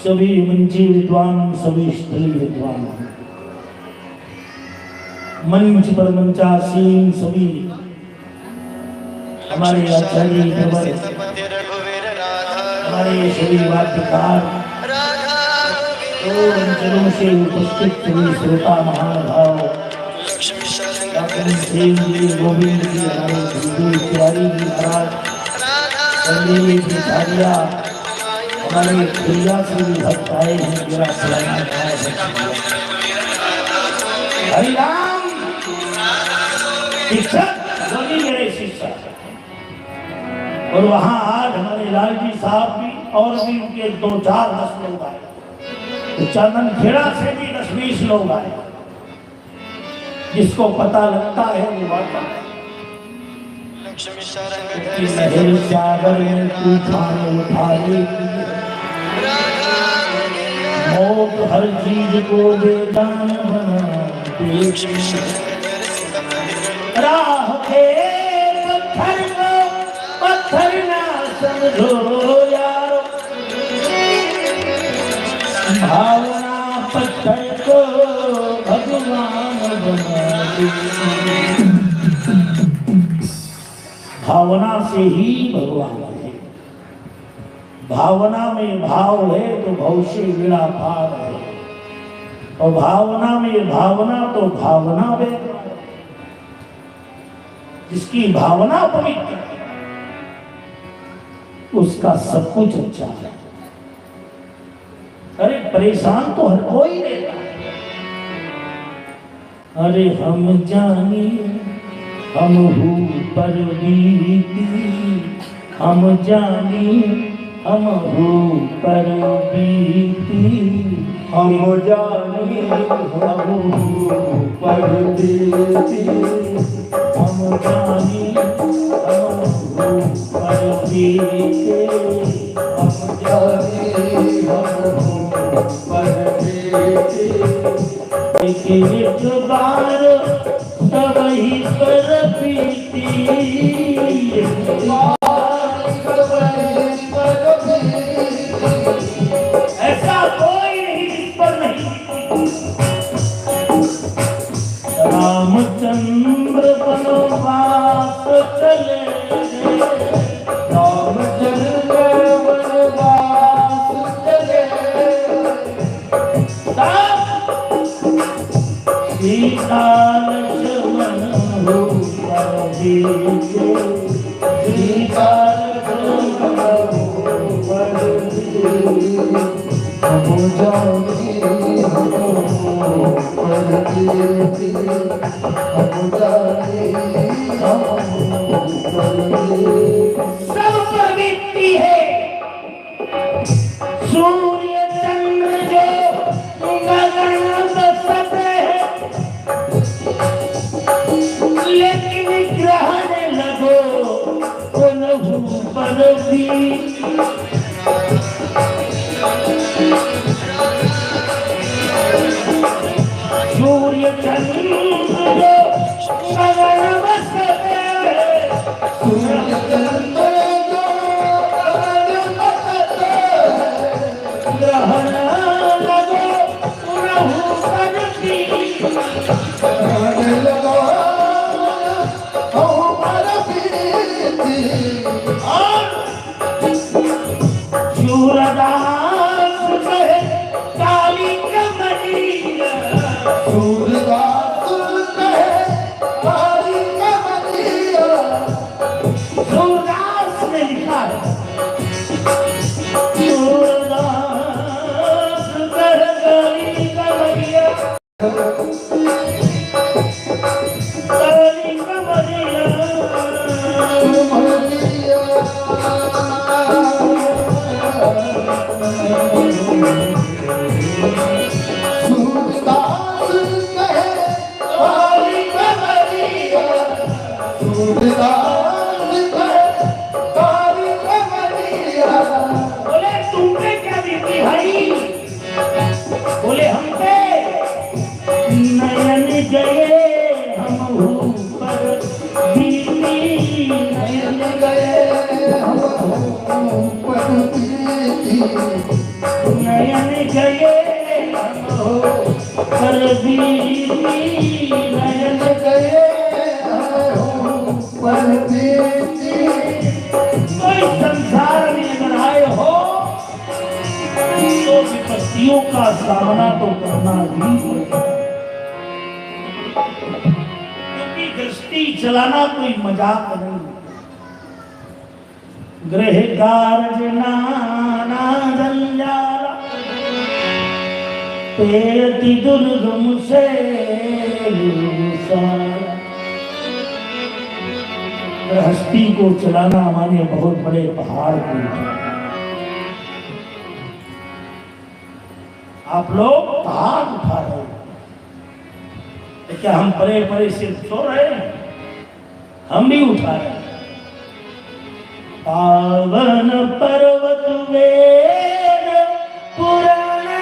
सभी मंची विद्वान, सभी स्थली विद्वान, मंच पर मंचासीन सभी हमारे आचार्य, हमारे सभी वाद्यकार, तो अंचलों से उपस्थित सभी श्रोता महानुभाव, गोविंद जी महाराज, तिवारी जी महाराज, पंडित जी धारिया, हमारे प्रिया से भी भक्त आए हैं, मेरा सलाना हरिराम शिक्षक वही मेरे शिक्षक। और वहां आज हमारे लालजी साहब भी और भी उनके 2-4-10 लोग आए, तो चंदन खेड़ा से भी 10-20 लोग आए। जिसको पता लगता है वो बात लहर सागर में तूफान उठा लेती, मौत हर चीज को बेजान बनाती, राह पे पत्थर को पत्थर ना समझो यारो, भावना पत्थर को भगवान बना देती। भावना से ही भगवान है। भावना में भाव है तो भवसे विड़ा पार है, और भावना में भावना तो भावना वे, जिसकी भावना पवित्र है उसका सब कुछ अच्छा है। अरे परेशान तो हर कोई रहता है। अरे हम जाने हम हूँ पर बीती, हम जाने हम हूँ पर बीती, हम जाने हम हूँ पर बीती, हम जाने हम हूँ पर बीती, हम जाने हम हूँ पर बीती। एक बार सबही पर बीती, ऐसा कोई नहीं जिस पर नहीं। रामचंद्र वनवास चले, रामचंद्र वनवास चले, सीता लक्ष्मण हो पर बीते, सीता लक्ष्मण हो पर बीते, हम जाने हम पर बीते, हम जाने हम पर बीते। सब पर बीतती है। सूर्य चंद्र जो गगन बसते हैं, लेकिन ग्रहण लगो उन्हों पर भी। सूर्य चंद्र जो गगन बसते हैं, सूर्य चंद्र जो गगन बसते हैं, ग्रहण लगो उन्हों पर भी। सूरदास कहे काली कमरिया, सूरदास कहे काली कमरिया, सूरदास ने लिखा है। सूरदास कहे काली कमरिया, काली कमरिया, बोले तुमने क्या बीती भाई? बोले हम पे नयन गए हम पर बीती, नयन गए हम पर बीती, नयन गए हम पर बीती, नयन गए पर बीती। कोई संसार में अगर आए हो तो विपत्तियों का सामना तो करना ही पड़ेगा, क्योंकि गृहस्थी चलाना कोई मजाक नहीं। गृह कार्य नाना जंजाला पेति दुर्गम से गृहस्थी को चलाना माने बहुत बड़े पहाड़ को। आप लोग पहाड़ उठा रहे हैं, क्या हम परे परे से सो रहे हैं? हम भी उठा रहे हैं। पावन पर्वत वेद पुराना,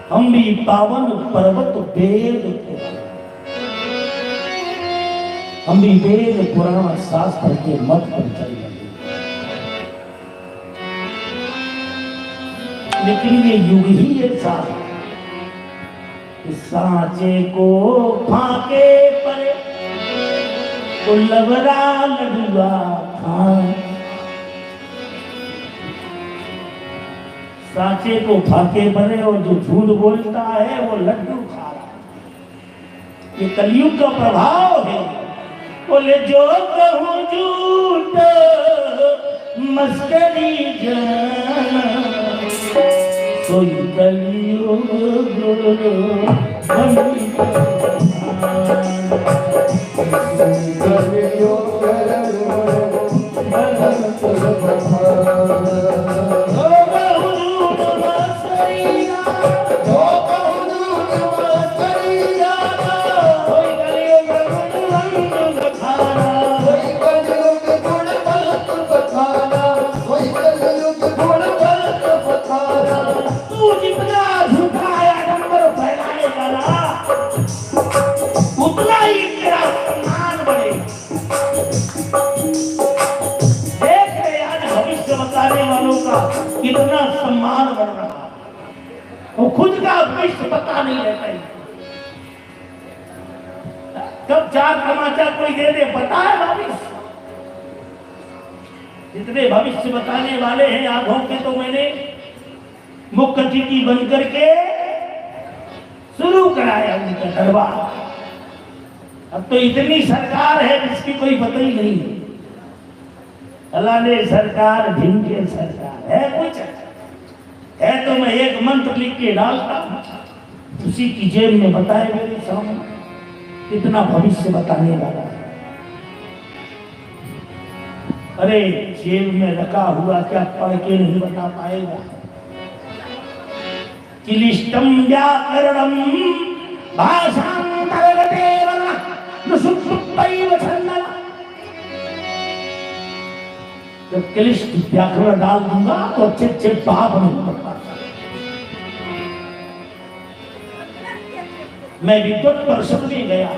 हम भी पावन पर्वत वेद पुराण, हम भी वेद पुराण शास्त्र के मत पर चल रहे। लेकिन ये युग ही ऐसा है, इस सांचे को फाके परे तो लबरा लडुआ खान। सांचे को फाके परे और जो झूठ बोलता है वो लड्डू खा रहा है। ये कलयुग का प्रभाव है। बोले जो कहूँ झूठ मस्करी जाना, सोई कलयुग कितना सम्मान बढ़ रहा है, वो खुद का भविष्य पता नहीं रहता है। कब चार समाचार कोई दे दे पता है भविष्य। जितने भविष्य बताने वाले हैं आंखों के, तो मैंने मुख्य अतिथि बन करके शुरू कराया उनका दरबार। अब तो इतनी सरकार है जिसकी कोई पता ही नहीं है। अलाने सरकार, ढिंके सरकार है, कुछ है तो मैं एक मंत्र लिख के डालता, उसी की जेब में बताए मेरे सामने कितना भविष्य बताने वाला है। अरे जेब में रखा हुआ क्या पढ़ के नहीं बता पाएगा? किलिष्टम व्याकरणम भाषांतरगतेव नुसुप्तैव छन्दः। जब क्लिष्ट व्याकरण डाल दूंगा तो अच्छे अच्छे पाप नहीं पड़ पाता। मैं विद्युत परिषद में गया,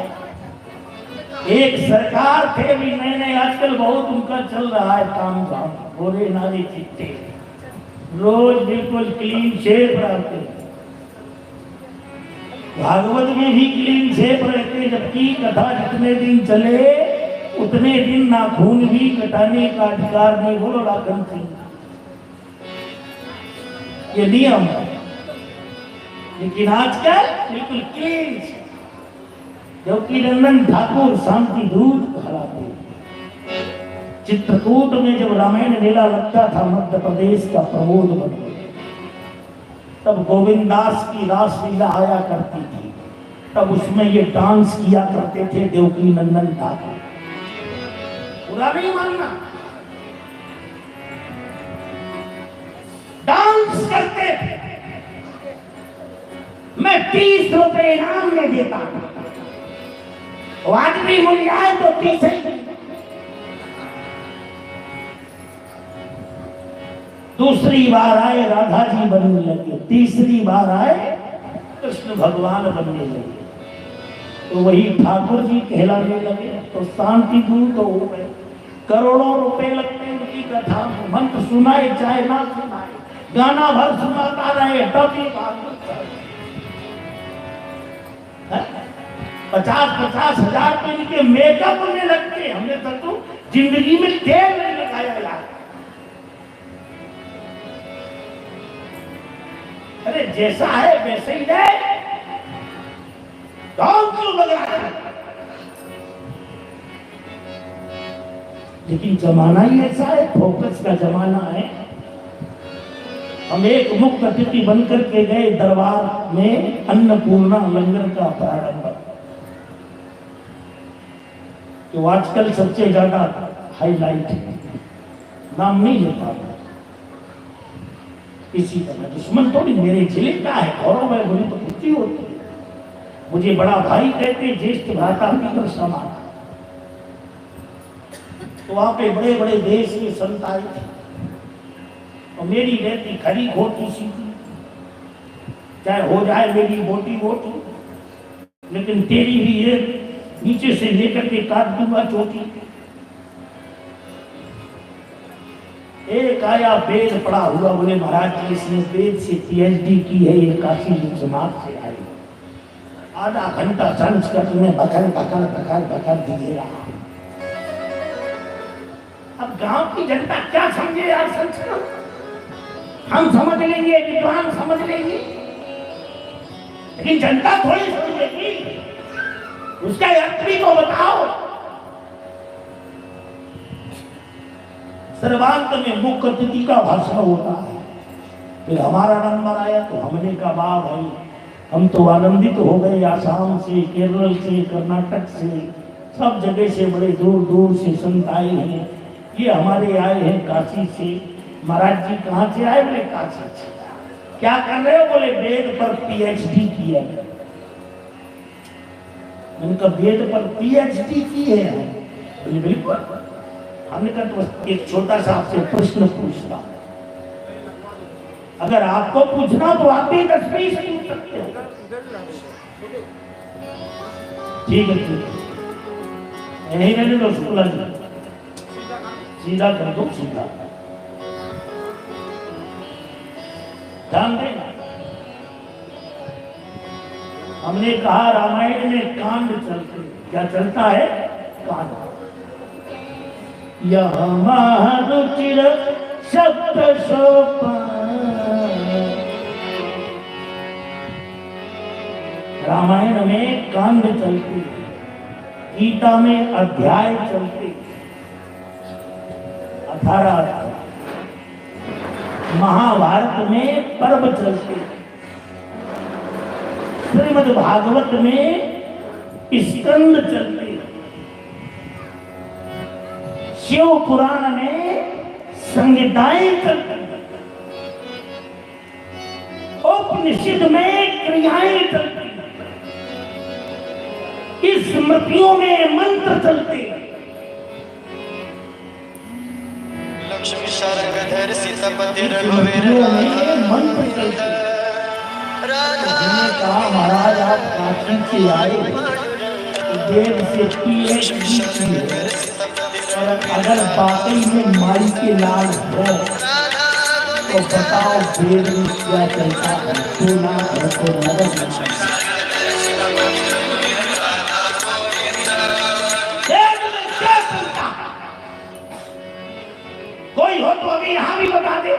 एक सरकार थे भी मैंने आजकल बहुत उनका चल रहा है काम धाम, बोले नारे चिट्टे, रोज बिल्कुल क्लीन शेप रहते, भागवत में भी क्लीन शेप रहते, जबकि कथा जितने दिन चले उतने दिन नाखून भी कटाने का अधिकार नहीं बोलो राखन सिंह, ये नियम है। लेकिन आजकल बिल्कुल क्लीन, क्योंकि नंदन ठाकुर शांति दूत हराते। चित्रकूट में जब रामायण मेला लगता था, मध्य प्रदेश का प्रमोद बन गया, तब गोविंद दास की रासलीला आया करती थी, तब उसमें ये डांस किया करते थे देवकी नंदन ठाकुर। बुरा नहीं मानना, डांस करते थे। मैं 30 रुपए इनाम में देता, वाजबी मूल्य आए तो 30 ही। दूसरी बार आए राधा जी बनने लगे, तीसरी बार आए कृष्ण भगवान बनने लगे, तो वही ठाकुर जी कहलाने लगे, तो शांति दूत तो हो गए। करोड़ों रुपए लगते उनकी कथा, मंत्र सुनाए चाहे ना सुनाए, गाना भर सुनाता रहे, तभी 50-50 हजार रुपए इनके मेकअप में लगते। हमने तो जिंदगी में तेल नहीं लगाया यार। बोले जैसा है वैसे ही रहे, गांव क्यों लग रहा है? लेकिन जमाना ही ऐसा है, फोकस का जमाना है। हम एक मुक्त अतिथि बनकर के गए दरबार में, अन्नपूर्णा लंगर का प्रारंभ, तो आजकल सबसे ज्यादा हाईलाइट है, नाम नहीं लेता इसी तरह। दुश्मन थोड़ी मेरे जिले का है, गौरव है, मुझे तो खुशी होती है। मुझे बड़ा भाई कहते, ज्येष्ठ भ्राता पितर समान। तो वहां पे बड़े बड़े देश के संत आए थे और मेरी रहती खड़ी खोटी सीधी, चाहे हो जाए मेरी मोटी मोटी, लेकिन तेरी भी ये नीचे से लेकर के काट दूंगा चोटी। एक आया वेद पढ़ा हुआ, बोले महाराज जी इसने वेद से पीएचडी की है, ये काशी जमात से आई। आधा घंटा संस्कृत में बकर बकर बकर बकर दिए रहा। अब गांव की जनता क्या समझे यार संस्कृत? हम समझ लेंगे, विद्वान समझ लेंगे, लेकिन जनता थोड़ी समझेगी। उसका अर्थ भी तो बताओ। सर्वांत में मुख्य अतिथि का भाषण होता है, फिर हमारा नंबर आया तो हमने कहा वाह भाई, हम तो आनंदित हो गए। आसाम से, केरल से, कर्नाटक से, सब जगह से, बड़े दूर दूर से संत आए हैं। ये हमारे आए हैं काशी से। महाराज जी कहाँ से आए? बोले काशी से। क्या कर रहे हो? बोले वेद पर पीएचडी किया। मैंने कहा वेद पर पीएचडी की है? बोले बिल्कुल। हमने कहा तो एक छोटा सा आपसे प्रश्न पूछता, अगर आपको पूछना तो आप भी 10-20 पूछ सकते हो। ठीक है, ठीक है, यही रहने दो। शुक्ला जी सीधा कर दो, सीधा ध्यान देना। हमने कहा रामायण में कांड चलते, क्या चलता है? कांड। यह महारुचिर सप्त सोपान। रामायण में कांड चलते, गीता में अध्याय चलते, 18 अध्याय। महाभारत में पर्व चलते, श्रीमद् भागवत में स्कंद चलते, शिव पुराण में संहिताएं चलती, उपनिषद में क्रियाएं चलती, स्मृतियों में मंत्र चलते। लक्ष्मी शरणधर सीतापति रघुवीर मंत्र चलते। कहा महाराज आप काशी से आए, वेद से पीएचडी की है, और अगर वाकई में माई के लाल है तो बताओ वेद में क्या चलता है? सोना है तो नरक है। कोई हो तो अभी यहां भी बता दे।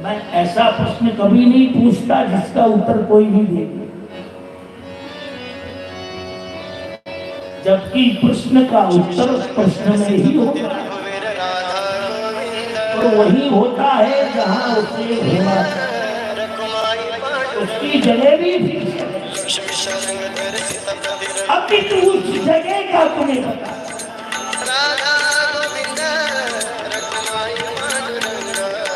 मैं ऐसा प्रश्न कभी नहीं पूछता जिसका उत्तर कोई नहीं दे, जबकि प्रश्न का उत्तर प्रश्न में ही होता है, और वही होता है जहां उसे होना, उसकी जगह भी अभी तो उस जगह का तुम्हें पता।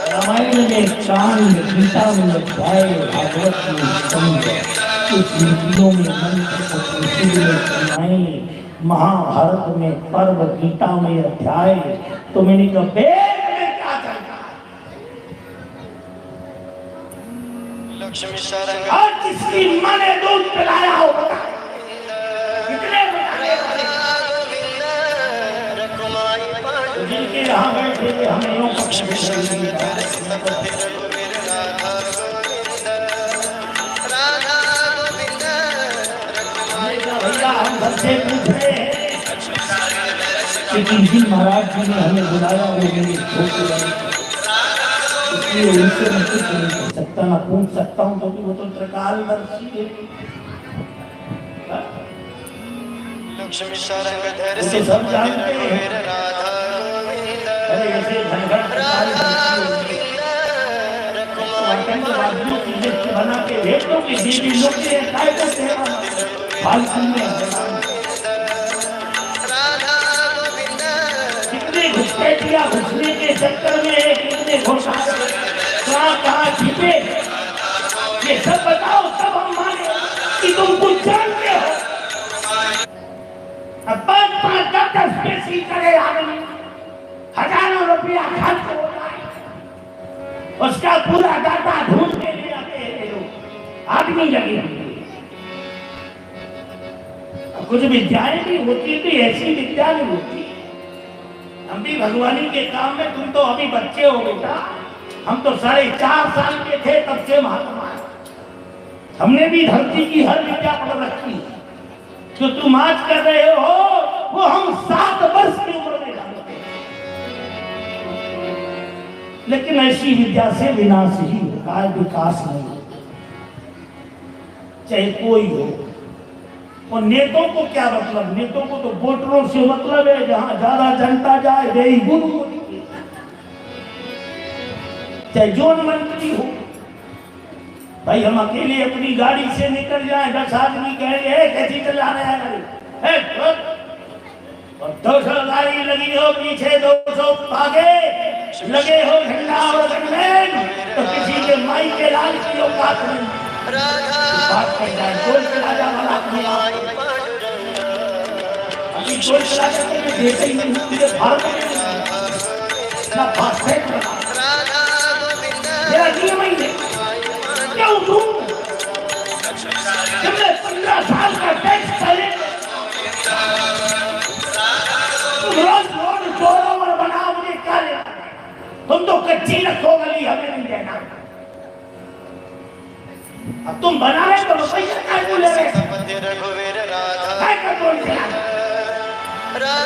रामायण में कांड, गीता में अध्याय, भागवत में स्कंद, इस नीतियों में मंत्र, उपनिषद में क्रियाएं, महाभारत में पर्व, गीता में अध्याय। तो मैंने कहा वेद में क्या चलता है? लक्ष्मी शरण और जिसकी मां ने दूध पिलाया हो बताए कितने बताए? जिनके यहाँ बैठे थे हमें लोग भैया हम सबसे पूछ रहे हैं लेकिन जिन महाराज जी ने हमें बुलाया वो मेरे छोटे वाले, इसलिए उनसे मैं कुछ नहीं कर सकता, ना पूछ सकता हूँ, क्योंकि वो तो त्रिकालदर्शी है। लक्ष्मी सारंगधर वो तो सीता सब पति जानते हैं। रघुवीर राधा गोविंद अरे ऐसे धनगर त्रिकालदर्शी बना के भेज दो कि दीदी लोग के काय को सेवा फालतू में कितने घुसपैठिया घुसने के चक्कर में कितने घोषणाएं कहाँ छिपे, ये सब बताओ, तब हम माने कि तुम कुछ जानते हो। अब 5-5-10 पेशी करे आदमी, हजारों रुपया खर्च होता है, उसका पूरा डाटा ढूंढ के ले आते हैं लोग, आदमी लगे। कुछ विद्याएं भी होती थी, ऐसी विद्या नहीं होती। हम भी भगवानी के काम में, तुम तो अभी बच्चे हो बेटा, हम तो 4.5 साल के थे तब से महात्मा, हमने भी धरती की हर विद्या पढ़ रखी। जो तुम आज कर रहे हो वो हम 7 वर्ष की उम्र में जानते हैं। लेकिन ऐसी विद्या से विनाश ही होता है, विकास नहीं होता, चाहे कोई हो। और नेताओं को क्या मतलब, नेताओं को तो वोटरों से मतलब है, जहां ज्यादा जनता जाए वही गुरु, चाहे जोन मंत्री हो। भाई हम अकेले अपनी गाड़ी से निकल जाए, 10 आदमी कहेंगे कैसी चला रहा है गाड़ी, और 200 गाड़ी लगी हो पीछे, 200 आगे लगे हो झंडा और गनमैन, तो किसी के माई के लाल की औकात नहीं। बात कर जाए टोल प्लाजा वाला अपने आप, अभी टोल प्लाजा के मैं देता ही नहीं हूँ, भारत में ना फास्टैग बना, मेरा नियम ही है। क्यों दूं? जब मैं 15 साल का टैक्स पहले, तुम रोज रोड चोरों और बनाओ मुझे कर, तुम तो कच्ची रखो गली, हमें नहीं देना। अब तुम बना रहे तो पैसा काय को ले रहे, काय का बोल दिया,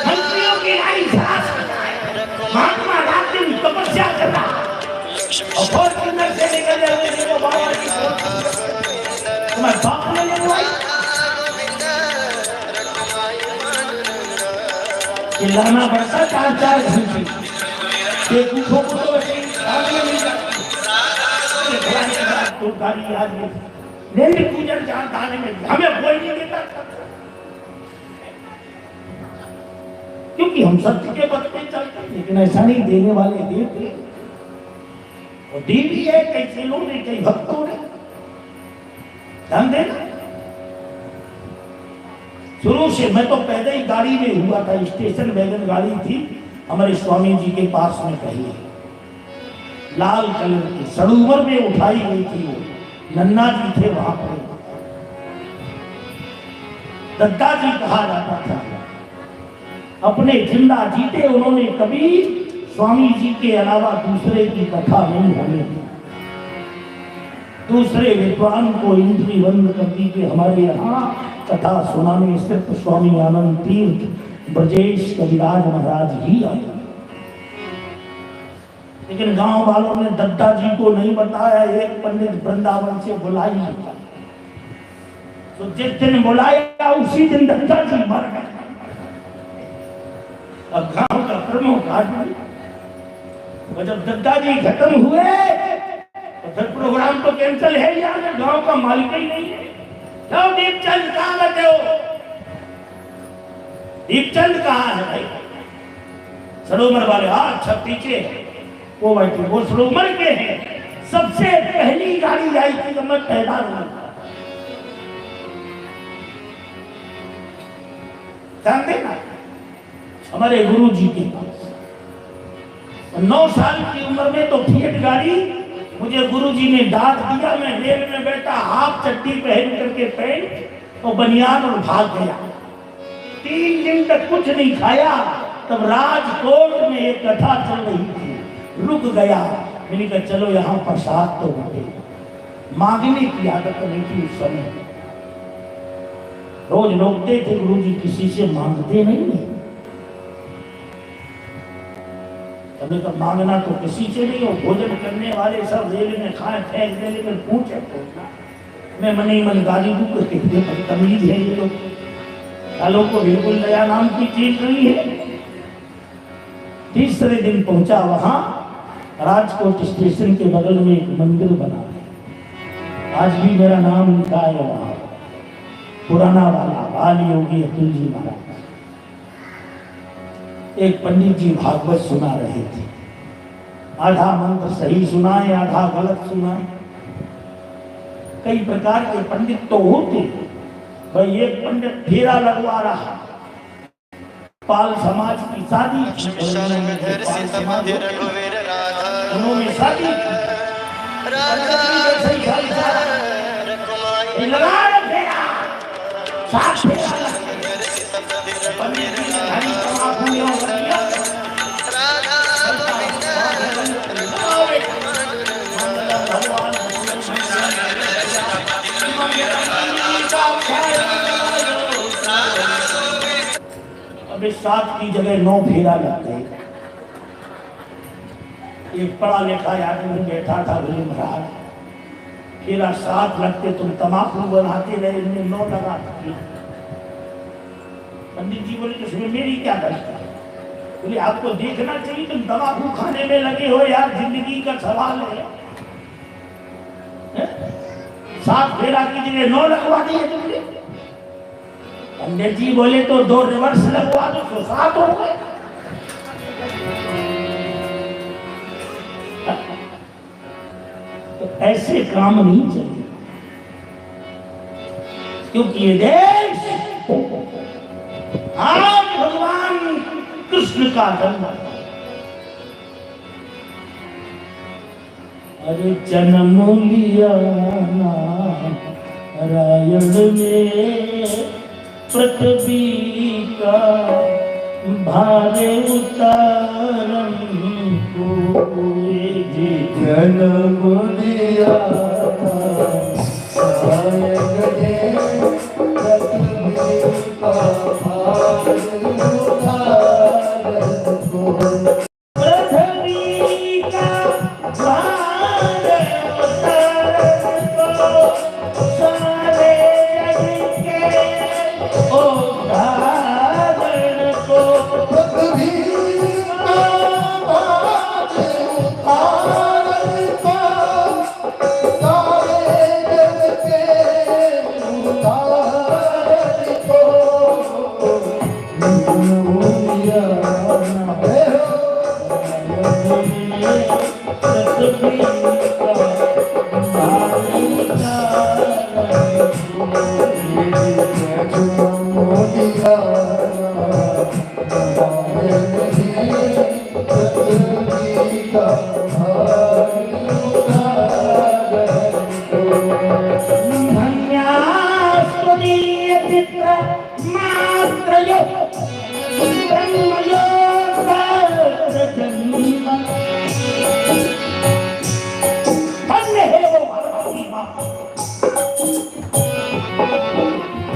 मंत्रियों की आई सास, महात्मा रात दिन तपस्या कर रहा, और फॉर्च्यूनर से निकल जाए वो बाबा जी को तुम्हारे बाप ने ले लाई। चिल्लाना पड़ता 4-4 घंटे, एक उठो को तो ऐसे आगे नहीं जाती, तो गाड़ी आज नहीं पूजन जान थाने में हमें कोई नहीं देता, क्योंकि हम सत्य के पथ पे चलते हैं। लेकिन ऐसा नहीं, देने वाले देते, और दी भी है कई सेलों ने, कई भक्तों ने, ध्यान देना। शुरू से मैं तो पैदल ही गाड़ी में हुआ था, स्टेशन वैगन गाड़ी थी हमारे स्वामी जी के पास में, कही लाल कलर की सरोवर में उठाई गई थी, वो नन्ना जी थे वहां पर, दद्दा जी कहा जाता था। अपने जिंदा जीते उन्होंने कभी स्वामी जी के अलावा दूसरे की कथा नहीं होने दी, दूसरे विद्वान को इंद्री बंद कर दी कि हमारे यहाँ कथा सुनाने सिर्फ स्वामी आनंद तीर्थ ब्रजेश कविराज महाराज ही आए। लेकिन गांव वालों ने दद्दा जी को नहीं बताया, एक पंडित वृंदावन से बुलाई, तो जिस दिन बुलाया उसी दिन दद्दा जी मर गए। अब गांव का प्रमुख आदमी, और जब दद्दा जी खत्म हुए तो फिर प्रोग्राम तो कैंसिल है, यार गांव का मालिक ही नहीं है। क्यों दीपचंद कहाँ लगे हो? दीपचंद कहाँ है भाई? सरोवर वाले, हाँ अच्छा पीछे वो बैठे, वो सरोवर के हैं। सबसे पहली गाड़ी आई थी जब मैं पैदा हुआ, ध्यान देना, हमारे गुरु जी के पास 9 साल की उम्र में तो फिएट गाड़ी मुझे गुरुजी ने डांट दिया। मैं रेल में बैठा, हाफ चड्डी पहन करके पैंट और बनियान, और भाग गया। 3 दिन तक कुछ नहीं खाया। तब राजकोट में एक कथा चल रही थी, रुक गया। मैंने कहा चलो यहाँ प्रसाद तो बटे। मांगने की आदत नहीं थी उस समय, रोज रोकते थे गुरुजी, किसी से मांगते नहीं है। हमें तो मांगना तो किसी से नहीं हो, भोजन करने वाले सब रेल में खाए फेंक दे, लेकिन पूछे तो मैं मन ही मन गाली दूं तो कितने बदतमीज है ये लोग। सालों को बिल्कुल दया नाम की चीज नहीं है। तीसरे दिन पहुंचा वहां, राजकोट स्टेशन के बगल में एक मंदिर बना है, आज भी मेरा नाम लिखा है वहां, पुराना वाला बाल योगी अतुल जी महाराज। एक पंडित जी भागवत सुना रहे थे, आधा मंत्र सही सुनाए, आधा गलत सुनाए। कई प्रकार के पंडित तो होते, भाई एक पंडित फेरा लगवा रहा, पाल समाज की शादी, उन्होंने शादी अबे 7 की जगह 9 फेरा लग गए। एक पढ़ा लिखा आदमी बैठा था, बोले महाराज फेरा 7 लगते तुम तमाकू बनाते रहे, इनमें 9 लगा दी। पंडित जी बोले तो इसमें मेरी क्या गलती? बोले आपको देखना चाहिए, तुम तमाकू खाने में लगे हो यार, जिंदगी का सवाल है। 7 फेरा की जगह 9 लगवा दिए तुमने। पंडित जी बोले तो 2 रिवर्स लगवा दो तो 7 हो गए। तो ऐसे काम नहीं चले, क्योंकि ये देश आज भगवान कृष्ण का जन्म। अरे जन्म लिया नारायण ने, पृथ्वी का भारे उतारन को, जन्म लिया नारायण ने, पृथ्वी का भारे उतारन को, पृथ्वी का भारे उतारन को, सारे जग के उद्धारण को, पृथ्वी का भारे उतारन को, सारे जग के उद्धारण को, पृथ्वी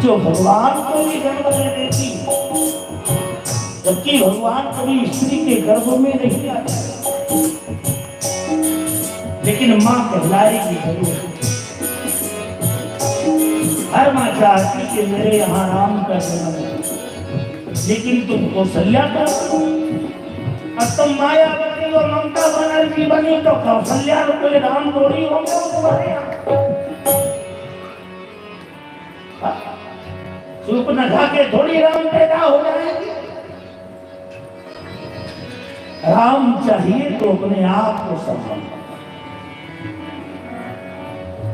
जो भगवान को भी जन्म दे देती, जबकि भगवान कभी स्त्री के गर्भ में नहीं आता, लेकिन मां कहलाएगी जरूर। हर मां चाहती कि मेरे यहाँ राम का जन्म हो, लेकिन तुम कौशल्या का, और तुम मायावती और ममता बनर्जी बनी तो कौशल्या कोई राम थोड़ी होंगे तुम्हारे यहाँ। सूप न खा के थोड़ी राम पैदा हो जाएंगे। राम चाहिए तो अपने आप को संभालो।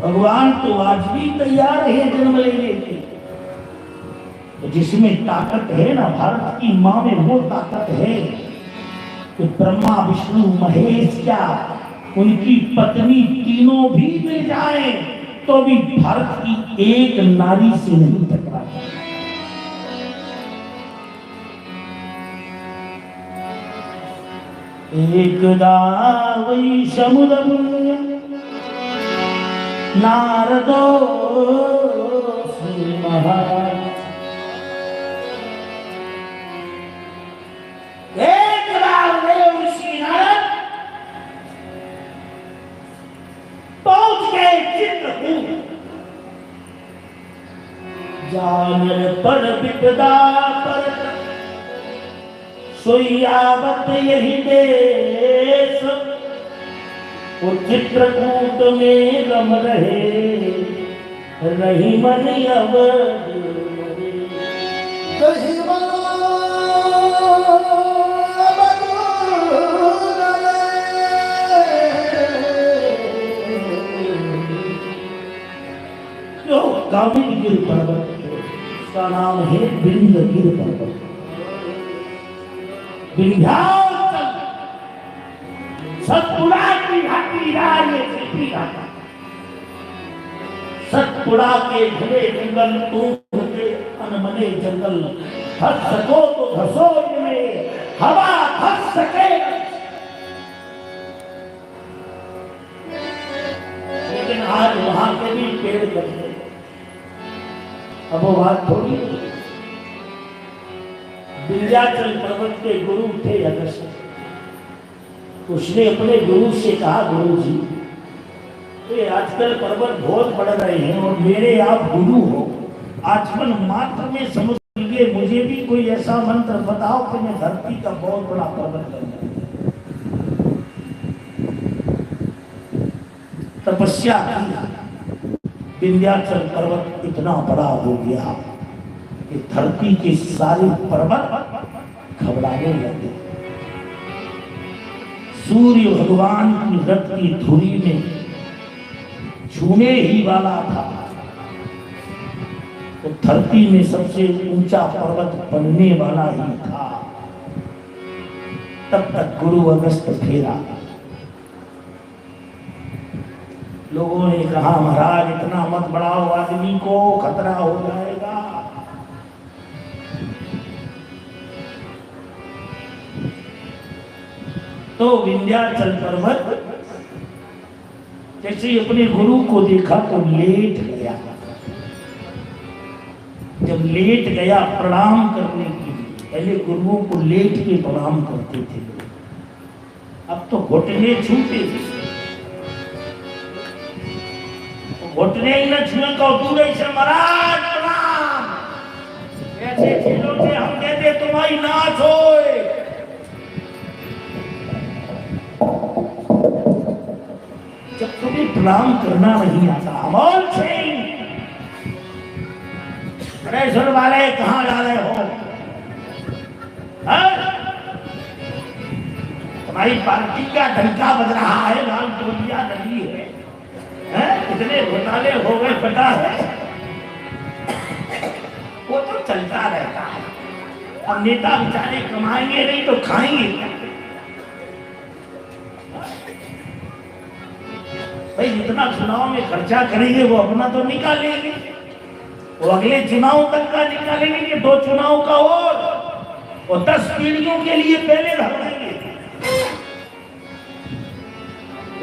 भगवान तो आज भी तैयार है जन्म लेने के, तो जिसमें ताकत है ना, भारत की मां में वो ताकत है कि ब्रह्मा विष्णु महेश क्या उनकी पत्नी तीनों भी मिल जाए तो भी भारत की एक नारी से नहीं टकरा। एकदा वै समुद्रम नारदो श्री महाराज, एक बार ऋषि नारद पर विपदा पर सोयावत यही देश, वो चित्रकूट में रम रहे रही मन अवध रही मन जो कामिनीगिर पर्वत, उसका नाम है विंध्यगिर पर्वत। विंध्याचल सतपुड़ा की घाटी राज छिपी घाटी, सतपुड़ा के घने जंगल तूं के अनमने जंगल, धस सको तो धसो इनमें, हवा धस सके। लेकिन आज वहां के भी पेड़ कटे। अब वो बात थोड़ी, विंध्याचल पर्वत के गुरु थे अगस्त्य। उसने अपने गुरु से कहा, गुरु जी ये आजकल पर्वत बहुत बढ़ रहे हैं और मेरे आप गुरु हो, आचमन मात्र में समझ लीजिए, मुझे भी कोई ऐसा मंत्र बताओ कि मैं धरती का बहुत बड़ा पर्वत बन जाऊं। तपस्या की, विंध्याचल पर्वत इतना बड़ा हो गया कि धरती के सारे पर्वत घबराने लगे। सूर्य भगवान की रथ की धुरी में छूने ही वाला था तो धरती में सबसे ऊंचा पर्वत बनने वाला ही था। तब तक गुरु अगस्त्य फेरा। लोगों ने कहा, महाराज इतना मत बढ़ाओ, आदमी को खतरा हो जाएगा। तो विंध्याचल पर्वत जैसे अपने गुरु को देखा तो लेट गया। जब लेट गया प्रणाम करने के लिए, पहले गुरुओं को लेट के प्रणाम करते थे, अब तो घुटने छूटे। घुटने ही न छुए तो दूर से महाराज प्रणाम, ऐसे खेलों से हम कहते तुम्हारी नाश होए। जब तुम्हें प्रणाम करना नहीं आता, अमोल सिंह सुर वाले कहाँ जा रहे हो? तुम्हारी पार्टी का डंका बज रहा है, लाल टोलिया लगी है, कितने घोटाले हो गए पता है? वो तो चलता रहता है। अब नेता बेचारे कमाएंगे नहीं तो खाएंगे क्या? भाई जितना चुनाव में खर्चा करेंगे वो अपना तो निकालेंगे, वो अगले चुनाव तक का निकालेंगे कि 2 चुनाव का और 10 पीढ़ियों के लिए पहले रख देंगे।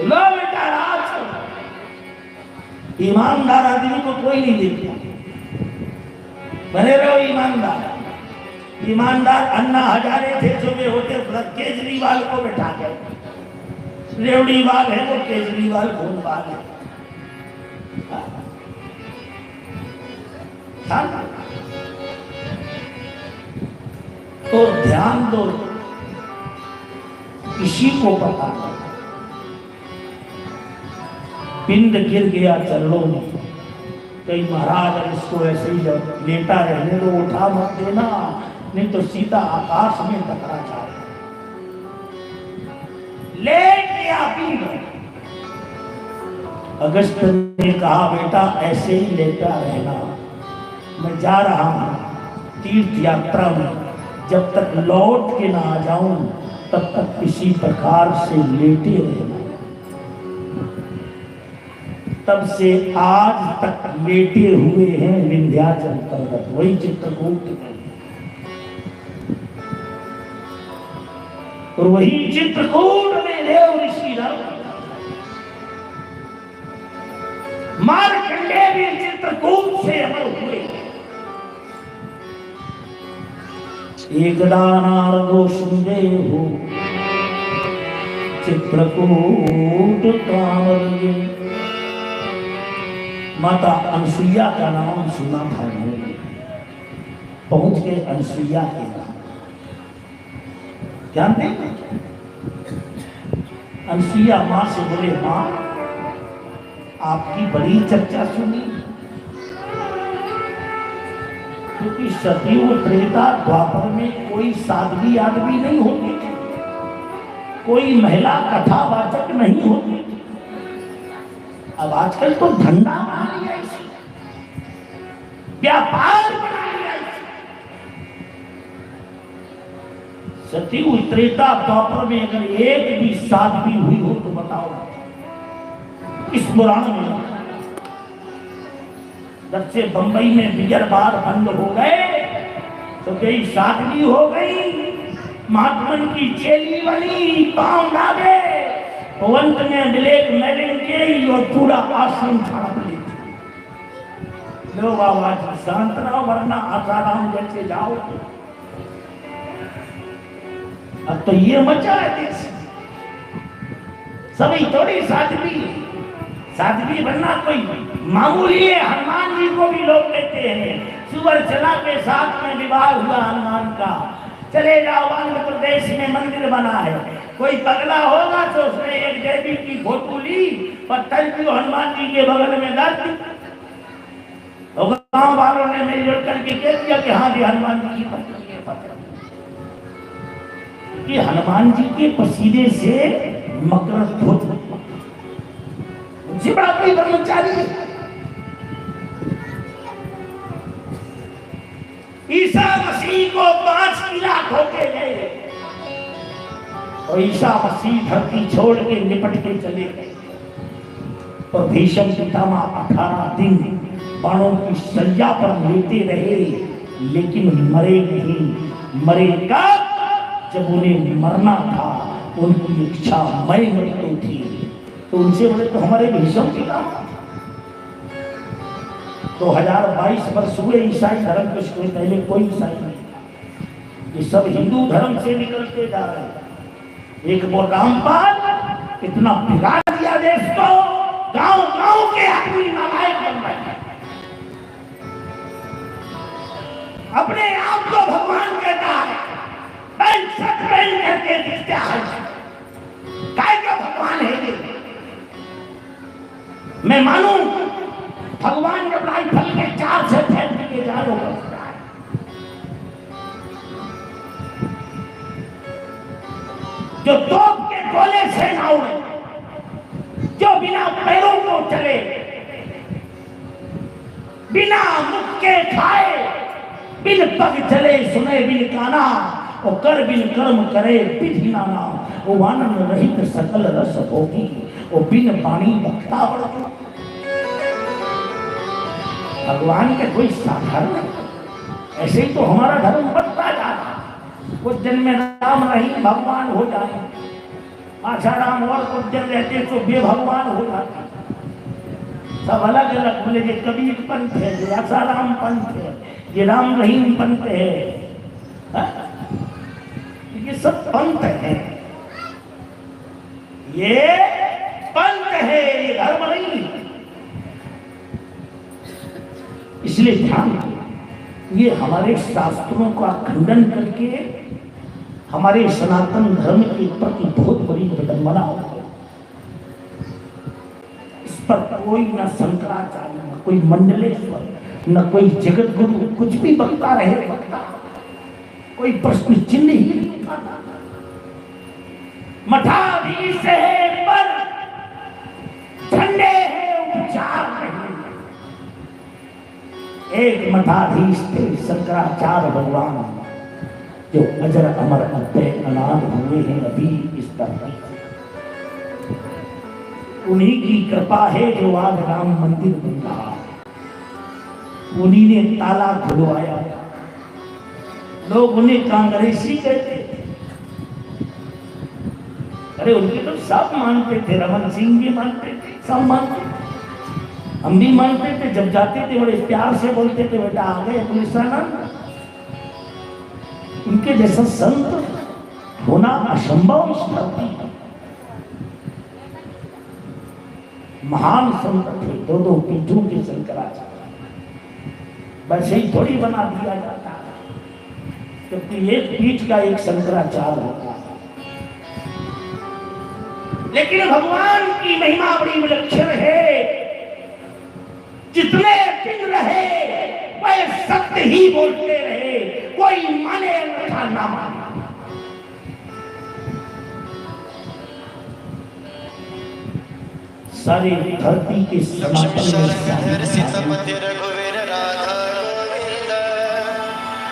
लो बेटा राज, ईमानदार आदमी को कोई नहीं देखता, बने रहो ईमानदार। ईमानदार अन्ना हजारे थे जो वे होते, केजरीवाल को बैठा गए। रेवड़ीवाल है वो, केजरीवाल खूनवाल है। तो ध्यान दो, किसी को पता नहीं। पिंड गिर गया चरणों में। कई महाराज इसको ऐसे ही जब लेटा रहने दो, उठा मत देना, नहीं तो सीधा आकाश में टकरा जाए। लेट गया पिंड। अगस्त्य ने कहा, बेटा ऐसे ही लेटा रहना, मैं जा रहा हूं तीर्थ यात्रा में, जब तक लौट के ना आ जाऊं तब तक किसी प्रकार से लेटे रहना। तब से आज तक लेटे हुए हैं विंध्याचल पर्वत, वही चित्रकूट में, और वही चित्रकूट में देव ऋषि मार्कंडेय भी चित्रकूट से अमर हुए। एकदा नारदो सुनदेहु चित्रकूट कांवरिये। माता अनसुईया का नाम सुना था उन्होंने। पहुंच गए अनसुईया के नाम। जानते हैं अनसुईया मां से बोले, मां आपकी बड़ी चर्चा सुनी, क्योंकि सतयुग त्रेता द्वापर में कोई साध्वी आदमी नहीं होती थी, कोई महिला कथावाचक नहीं होती थी। अब आजकल तो धंधा बना लिया, इसे व्यापार बना लिया। सतयुग त्रेता द्वापर में अगर एक भी साध्वी हुई हो तो बताओ इस पुराण में। जब से बंबई में बियर बार बंद हो गए तो कई साध्वी हो गई, महात्मन की चेली बनी, पांव लागे तो अंत में ब्लैक मेलिंग के और पूरा आश्रम छाप लेती। लो बाबा जी शांत रहो, वरना आसाराम जैसे जाओ। अब तो ये मचा है देश, सभी थोड़ी साध्वी बनना कोई मामूली है। हनुमान जी को भी लोग कहते हैं, सुवर चला के साथ में विवाह हुआ हनुमान का। चले जाओ, आंध्र प्रदेश में मंदिर बना है, कोई पगला होगा तो उसने एक देवी की फोटो ली, पत्थर की हनुमान जी के बगल में डाल दी। तो गांव वालों ने मिलजुल करके कह दिया कि हाँ जी हनुमान जी की पत्थर कि हनुमान जी के पसीने से मकर ध्वज उनसे बड़ा कोई ब्रह्मचारी है। ईसा मसीह को 5 किला ठोके गए और ईसा मसीह धरती छोड़ के निपट के चले गए। और भीष्म पितामह 18 दिन बाणों की सज्जा पर लेटे रहे, लेकिन मरे नहीं। मरे कब? जब उन्हें मरना था, उनकी इच्छा मई मृत्यु थी। तो उनसे बोले तो हमारे भीष्म पितामह 2022 वर्ष हुए ईसाई धर्म के पहले कोई ईसाई नहीं, ये सब हिंदू धर्म से निकलते जा रहे हैं। एक वो रामपाल इतना बिगाड़ दिया देश को, गांव गांव के आदमी नालायक बन रहे हैं, अपने आप को भगवान कहता है, सच करके दिखता है काय का भगवान है ये। मैं मानूं भगवान जब राइफल के 4 से फेंक के जानो बचता है, जो तोप के गोले से ना उड़े, जो बिना पैरों को चले, बिना मुख के खाए, बिन पग चले, सुने बिन काना, और कर बिन कर्म करे विधि नाना। वो आनंद रहित सकल रस भोगी, वो बिन पानी बखता बड़ा। भगवान के कोई साधारण नहीं, ऐसे ही तो हमारा धर्म बढ़ता जा रहा। कुछ दिन में राम रहीम भगवान हो जाए, आसाराम और कुछ दिन रहते तो बेभगवान हो जाते। सब अलग अलग बोले, ये कबीर पंथ है, ये आसाराम पंथ है, ये राम रहीम पंथ है। ये सब पंथ है, ये पंथ है, ये धर्म नहीं। इसलिए ध्यान, ये हमारे शास्त्रों का खंडन करके हमारे सनातन धर्म के प्रति बहुत बड़ी विडंबना होती है। इस पर कोई न शंकराचार्य, न कोई मंडलेश्वर, न कोई जगत गुरु कुछ भी बकता रहे, कोई प्रश्न चिन्ह ही नहीं उठाता। मठाधीश है पर झंडे है उपचार नहीं। एक मठाधीश थे शंकराचार्य भगवान, जो अजर अमर अद्भुत अनाथ हुए हैं अभी इस धरती से। उन्हीं की कृपा है जो आज राम मंदिर बन रहा है, उन्हीं ने ताला खुलवाया। लोग उन्हें कांग्रेसी कहते थे, अरे उनके तो सब मानते थे, रमन सिंह भी मानते थे, सब मानते थे, हम भी मानते थे। जब जाते थे बड़े प्यार से बोलते थे, बेटा आ गए पुलिसानंद। उनके जैसा संत होना असंभव इस धरती पर। महान संत थे, 2 पीठों के शंकराचार्य, वैसे ही थोड़ी बना दिया जाता है। क्योंकि एक पीठ का एक शंकराचार्य होता है। लेकिन भगवान की महिमा बड़ी विलक्षण है। जितने दिन रहे वह सत्य ही बोलते रहे, कोई माने अन्यथा ना माने। सारी धरती के लक्ष्मी शरण सीतापति रघुवीर राधा गोविंद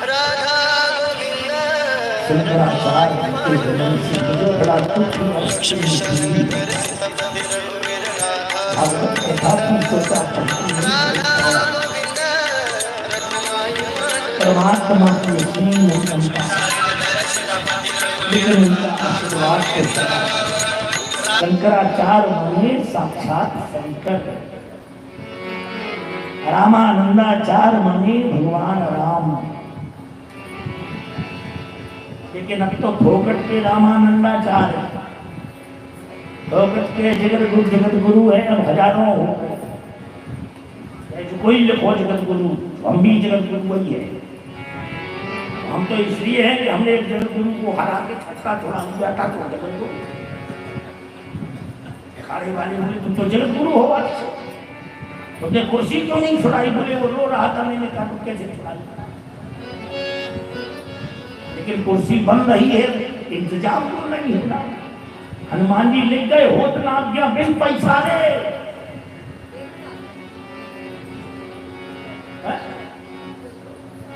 राधा गोविंद। शंकराचार्य के जन्म से मुझे बड़ा दुख हुआ। लक्ष्मी शरण सीतापति रघुवीर राधा भागवत कथा की सोचा परमात्मा की स्नेह में क्षमता, लेकिन उनका आशीर्वाद के साथ शंकराचार्य माने साक्षात शंकर, रामानंदाचार्य माने भगवान राम। लेकिन अब तो फोकट के रामानंदाचार्य, फोकट के जगत गुरु है, अब हजारों हो गए। कोई लिखो जगत गुरु, हम भी जगत गुरु वही है। हम तो इसलिए है कि हमने एक जगत गुरु को हरा के छक्का छोड़ा दिया था, तो जगत गुरु अखाड़े वाले बोले तुम तो जगत गुरु हो, तुमने कुर्सी क्यों नहीं छुड़ाई? बोले वो रो रहा था, मैंने कहा तुम कैसे छुड़ाई? लेकिन कुर्सी बन रही है, इंतजाम तो नहीं होना। हनुमान जी लिख गए होत ना गया बिन पैसा रे।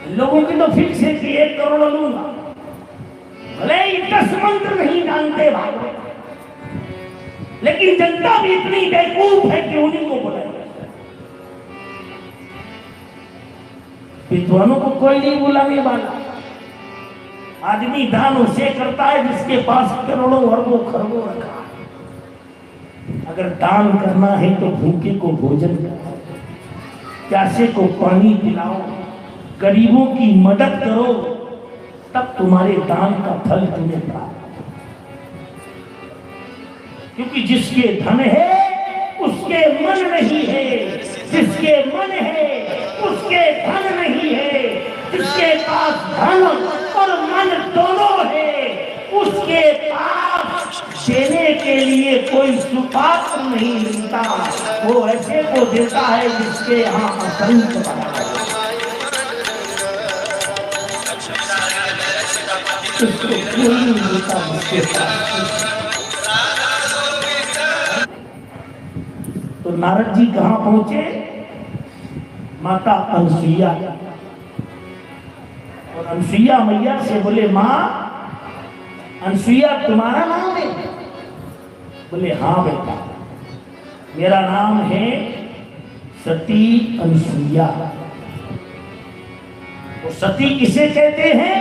लोगों की तो फिक्स है कि 1 करोड़ लूंगा, भले ही 10 मंत्र नहीं जानते भागवत, लेकिन जनता भी इतनी बेवकूफ है कि उन्हीं को बुलाएगा। विद्वानों को कोई नहीं बुलाने वाला। आदमी दान उसे करता है जिसके पास करोड़ों अरबों खरबों रखा है। अगर दान करना है तो भूखे को भोजन कराओ, प्यासे को पानी पिलाओ, गरीबों की मदद करो, तब तुम्हारे दान का फल तुम्हें प्राप्त। क्योंकि जिसके धन है उसके मन नहीं है, जिसके मन है उसके धन नहीं है। जिसके पास धन और मन दोनों है, उसके पास देने के लिए कोई सुपात्र नहीं मिलता। वो ऐसे को देता है जिसके यहाँ असंख्य बना है। उसको कोई नहीं देता उसके पास। तो नारद जी कहाँ पहुंचे? माता अनसुईया, और अनसुईया मैया से बोले माँ अनसुईया तुम्हारा नाम है? बोले हाँ बेटा, मेरा नाम है सती अनसुईया। वो सती किसे कहते हैं?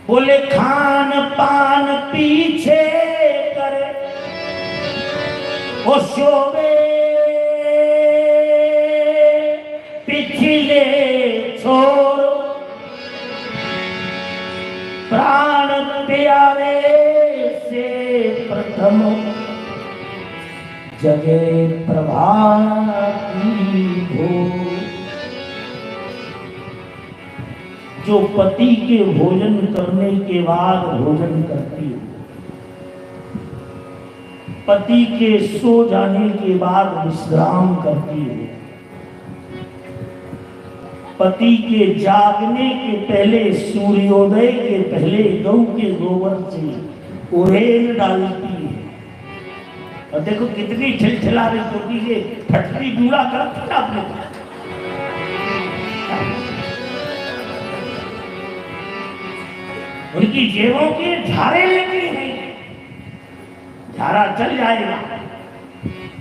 बोले खान पान पीछे करे वो शोभे पिछले छोड़ो, प्राण प्यारे से प्रथम जगे प्रभाती हो। जो पति के भोजन करने के बाद भोजन करती है, पति के सो जाने के बाद विश्राम करती है, पति के जागने के पहले सूर्योदय के पहले गौ के गोबर से उड़ेल डालती है। और देखो कितनी छिलछिला रही छोटी से फटती जूड़ा करती है आपने। उनकी जेबों के झारे लेती नहीं, झारा चल जाएगा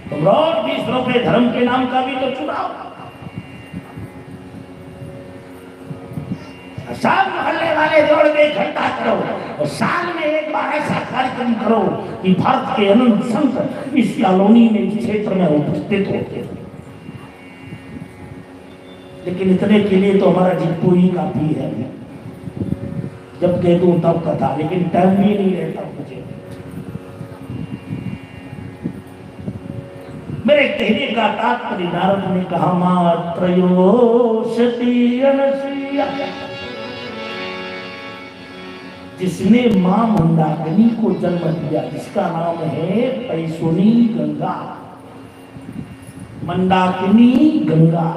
तो रोज 20 रुपए धर्म के नाम का भी तो चुनाव। सब मोहल्ले वाले जोड़ के इकट्ठा करो और साल में एक बार ऐसा कार्यक्रम करो कि भारत के अनंत संत इस कॉलोनी में इस क्षेत्र में उपस्थित होते हैं। लेकिन इतने के लिए तो हमारा जिप्पू ही काफी है। जब कह दूं तब कथा, लेकिन टाइम भी नहीं रहता मुझे। मेरे कहने का तात्पर्य नारद ने कहा मात्रयो सती अनसुईया जिसने मां मंदाकिनी को जन्म दिया, जिसका नाम है पैसुनी गंगा, मंदाकिनी गंगा।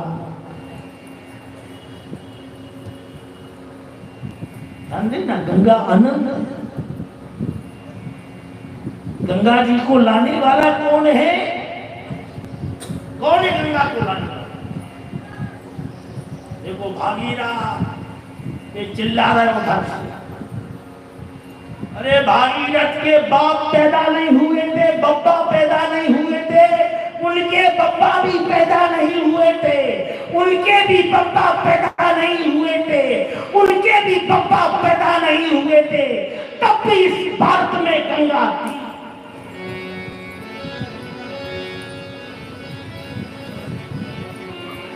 ध्यान देना, गंगा अनंत। गंगा जी को लाने वाला कौन है? कौन है गंगा को लाने वाला? देखो भागीरा ये चिल्ला रहे हो घर से, अरे भागीरथ के बाप पैदा नहीं हुए थे, बब्बा पैदा नहीं हुए थे, उनके बब्बा भी पैदा नहीं हुए थे, उनके भी बब्बा पैदा नहीं हुए थे, उनके भी बब्बा पैदा नहीं हुए थे, तब भी इस भारत में गंगा थी।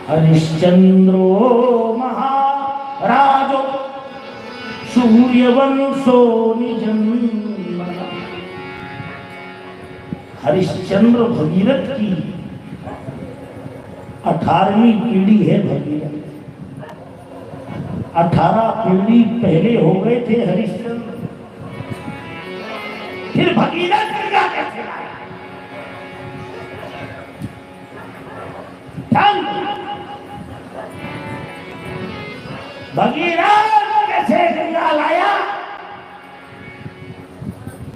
हरिश्चंद्रो महाराजो सूर्यवंशो निजन्म। हरिश्चंद्र भगीरथ की 18वीं पीढ़ी है भगीरथ। 18 पीढ़ी पहले हो गए थे हरिश्चंद्र, फिर भगीरथ गंगा कैसे आया? भगीरथ कैसे गंगा लाया?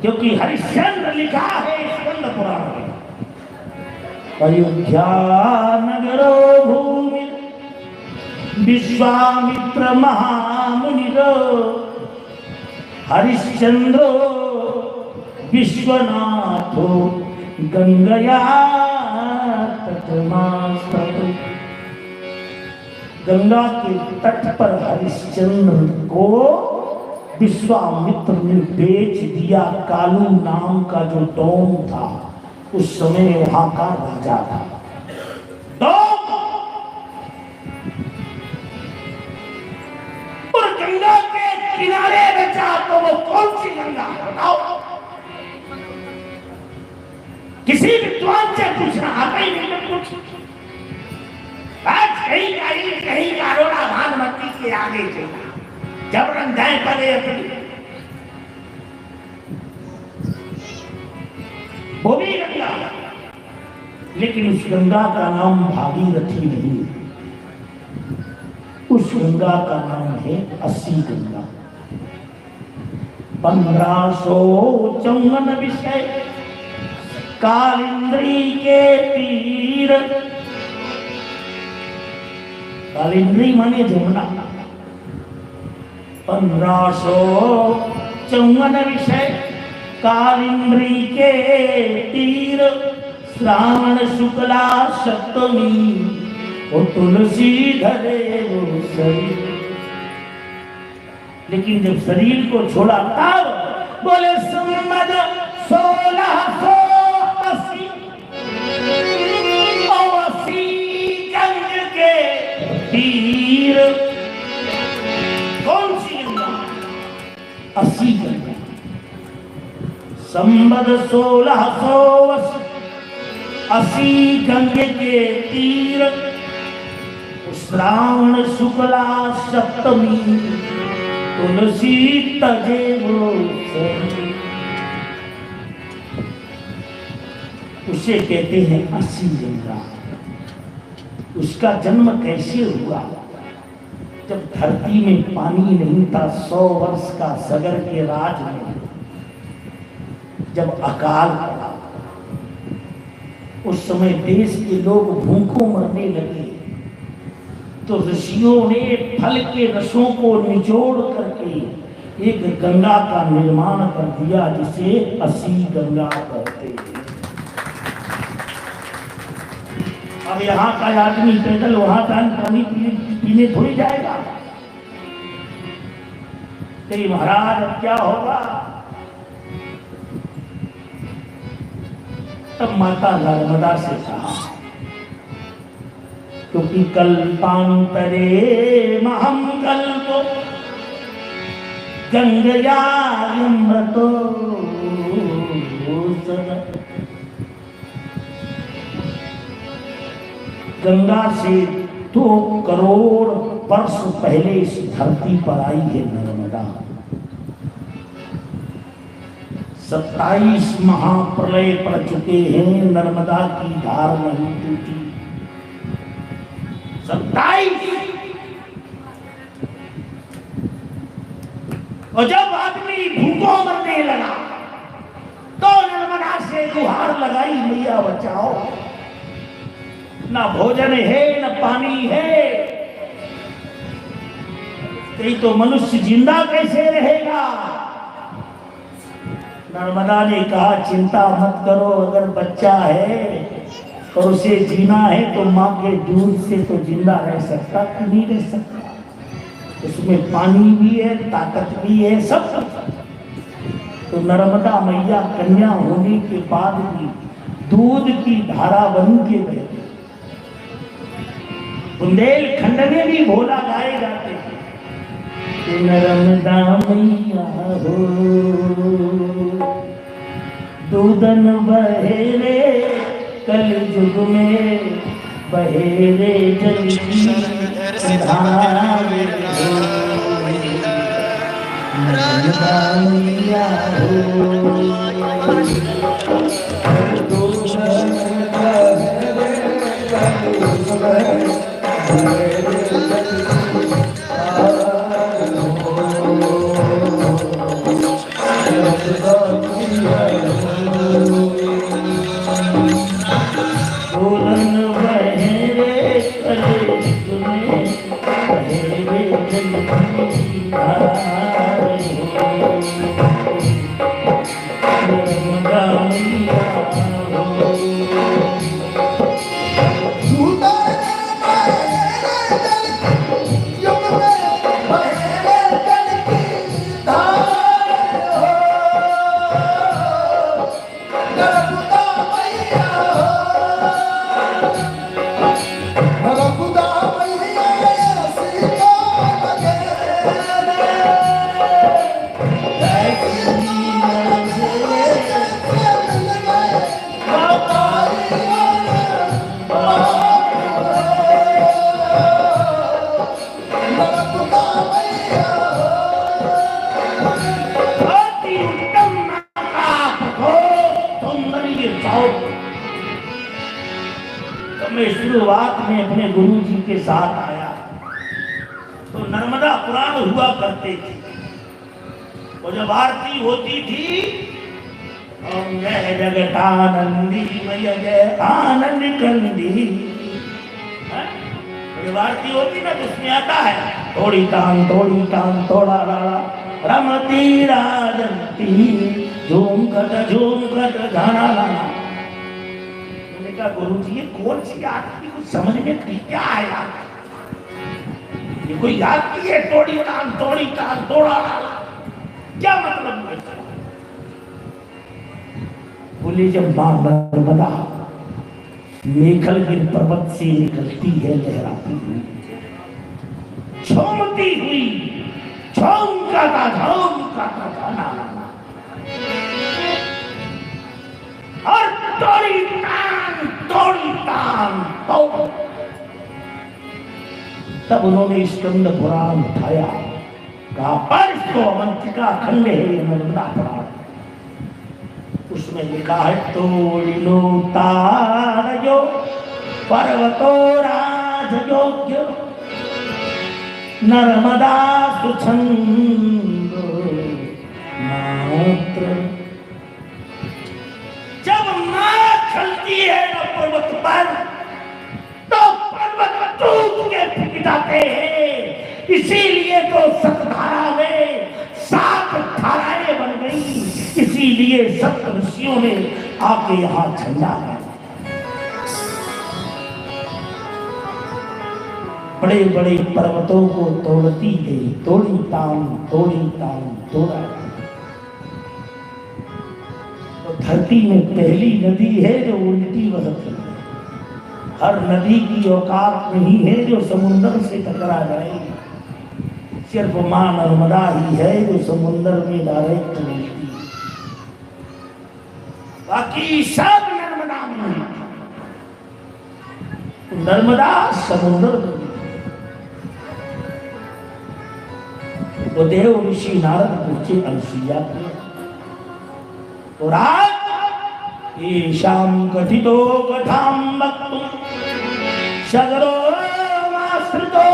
क्योंकि हरिश्चंद्र लिखा है स्कंद पुराण में, अयोध्या नगरो भूमि विश्वामित्र महामुनिरो हरिश्चंद्रो विश्वनाथो गंगया तटमास्तु। गंगा के तट पर हरिश्चंद्र को विश्वामित्र ने बेच दिया। कालू नाम का जो डोम था, उस समय वहां का राजा था। और गंगा के किनारे बचा तो वो कौन सी गंगा बताओ? किसी विद्वान से पूछना आता ही नहीं कुछ। कहीं कारोड़ा भागवती के आगे चला, जबरन जाए पड़े अपनी, वो भी गंगा, लेकिन उस गंगा का नाम भागीरथी नहीं, उस गंगा का नाम है अस्सी गंगा। 1554 विषय कालिंद्री के तीर। कालिंद्री माने जमुना। 1554 विषय कालिंद्री के तीर। श्रावण शुक्ला सप्तमी वो तुलसी धरे वो शरीर। लेकिन जब शरीर को छोड़ा तब बोले संवत 1680 गंग के तीर। कौन सी गंगा? 80 गंगा। संवत 1680 गंग के तीर। श्रावण शुक्ला सप्तमी तुलसी तजे वो शरीर। उसे कहते हैं 80 गंगा। उसका जन्म कैसे हुआ? जब धरती में पानी नहीं था, 100 वर्ष का सगर के राज में जब अकाल पड़ा, उस समय देश के लोग भूखों मरने लगे, तो ऋषियों ने फल के रसों को निचोड़ करके एक गंगा का निर्माण कर दिया, जिसे 80 गंगा कहते हैं। अब यहाँ का आदमी पैदल वहां पानी पीने थोड़ी जाएगा। तेरी महाराज अब क्या होगा? तब माता नर्मदा से कहा, क्योंकि कल्पांतरे महम कल्पो गंगयामृतो गंगा से 2 करोड़ वर्ष पहले इस धरती पर आई है नर्मदा। 27 महाप्रलय पड़ चुके हैं, नर्मदा की धार नहीं टूटी। 27। और जब आदमी भूखों मरने लगा तो नर्मदा से गुहार लगाई, मैया बचाओ। ना भोजन है न पानी है, तो मनुष्य जिंदा कैसे रहेगा। नर्मदा ने कहा चिंता मत करो, अगर बच्चा है और उसे जीना है तो माँ के दूध से तो जिंदा रह सकता कि नहीं रह सकता। उसमें पानी भी है, ताकत भी है, सब सब। तो नर्मदा मैया कन्या होने के बाद भी दूध की धारा बन के बहती। बुंदेलखंड में भी भोला गाए जाते हैं, नर्मदा मैया हो दूधन बहेरे कल युग में, बहेरे जल की धारा हो, नर्मदा मैया हो दूधन बहेरे शुरुआत में अपने गुरु जी के साथ आया तो नर्मदा पुराण हुआ करते थे। और जब आरती होती थी ओम जय जगतानंदी मय जय आनंद कंदी, जब आरती होती ना तो उसमें आता है थोड़ी तान थोड़ा राड़ा रमती राजंती झूम कट गाना लाना। गुरु जी ये कौन सी आरती, कुछ समझ में क्या आया, ये कोई आरती है थोड़ी तान थोड़ा क्या मतलब है। बोले जब मां नर्मदा मेखलगिर पर्वत से निकलती है लहराती हुई, झूमती हुई, झूमका का गाना और तोड़ी तान तो तब उन्होंने स्कंद पुराण उठाया, कहा पर तो अवंतिका खंड है नर्मदा पुराण। उसमें लिखा है तोड़ी लो तारयो पर्वतो राजयोग्य नर्मदा सुछंद मात्र। जब मां चलती है न पर्वत पर तो पर्वत टूट के फूट जाते हैं। इसीलिए तो सतधारा में 7 धाराएं बन गई, इसीलिए सप्त ऋषियों ने आके यहाँ झंडा गाड़ा। बड़े बड़े पर्वतों को तोड़ती गई, तोड़ी तान तोड़ा। तो धरती में पहली नदी है जो उल्टी बहती है। हर नदी की औकात नहीं है जो समुद्र से टकरा जाएगी। सिर्फ मां नर्मदा ही है जो समुद्र में डायरेक्ट मिलती है, बाकी सब नर्मदा में। नर्मदा समुद्र में तो देव ऋषि नारद पूछे अनसुईया को, तो राज ये शाम कथितो कथाम वक्तुम सगरो माश्रितो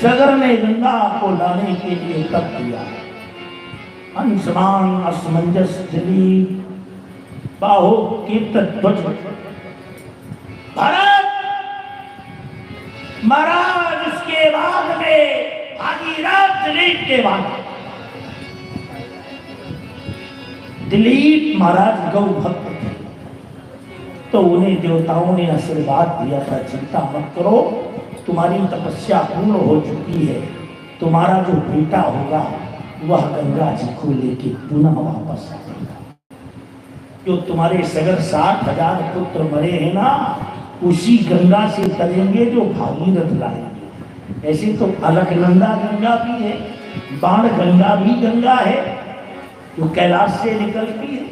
सगर ने गंगा को लाने के लिए तप किया। अंशमान असमंजस दिलीप बाहो कीर्तन ध्वज भरत महाराज उसके बाद में भागीरथ दिलीप के बाद दिलीप महाराज गौ भक्त थे, तो उन्हें देवताओं ने आशीर्वाद दिया था, चिंता मत करो, तुम्हारी तपस्या पूर्ण हो चुकी है, तुम्हारा जो बेटा होगा वह गंगा जी को लेके पुनः वापस आएगा। जो तुम्हारे सगर 60,000 पुत्र मरे हैं ना, उसी गंगा से तरेंगे जो भागीरथ लाएंगे। ऐसे तो अलकनंदा गंगा भी है, बाण गंगा भी गंगा है जो कैलाश से निकलती है,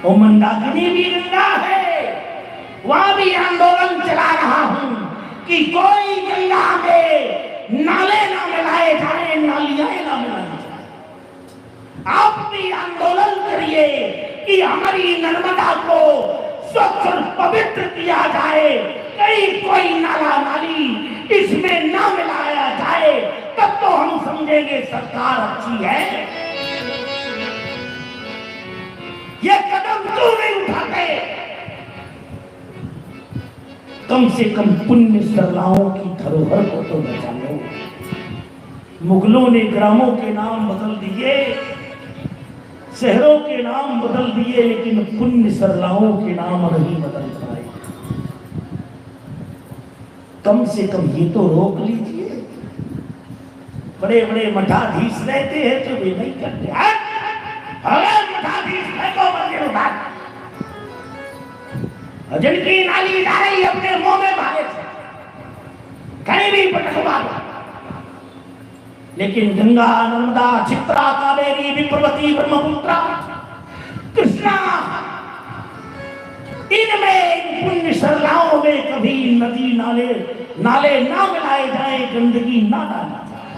और मंदाकिनी भी गंगा है। वहां भी आंदोलन चला रहा हूं कि कोई गंगा में नाले ना मिलाए जाए, नालियां ना मिलाई जाए। आप भी आंदोलन करिए कि हमारी नर्मदा को स्वच्छ और पवित्र किया जाए, कहीं कोई नाला नाली इसमें ना मिलाया जाए, तब तो हम समझेंगे सरकार अच्छी है। ये कदम क्यों नहीं उठाते? कम से कम पुण्य सरलाओं की धरोहर को तो बचा लो। मुगलों ने ग्रामों के नाम बदल दिए, शहरों के नाम बदल दिए, लेकिन पुण्य सरलाओं के नाम नहीं बदल पाए। कम से कम ये तो रोक लीजिए। बड़े बड़े मठाधीश रहते हैं तो वे नहीं करते हैं। मठाधीश फेंको मंदिर उठा, जिनकी नाली जा रही अपने मुंह में भागे थे, कहीं भी पटकवा, लेकिन गंगा नर्मदा चित्रा कावेरी विप्रवती ब्रह्मपुत्रा कृष्णा, इनमें पुण्य सरलाओं में कभी नदी नाले ना मिलाए जाए, गंदगी ना डाला जाए।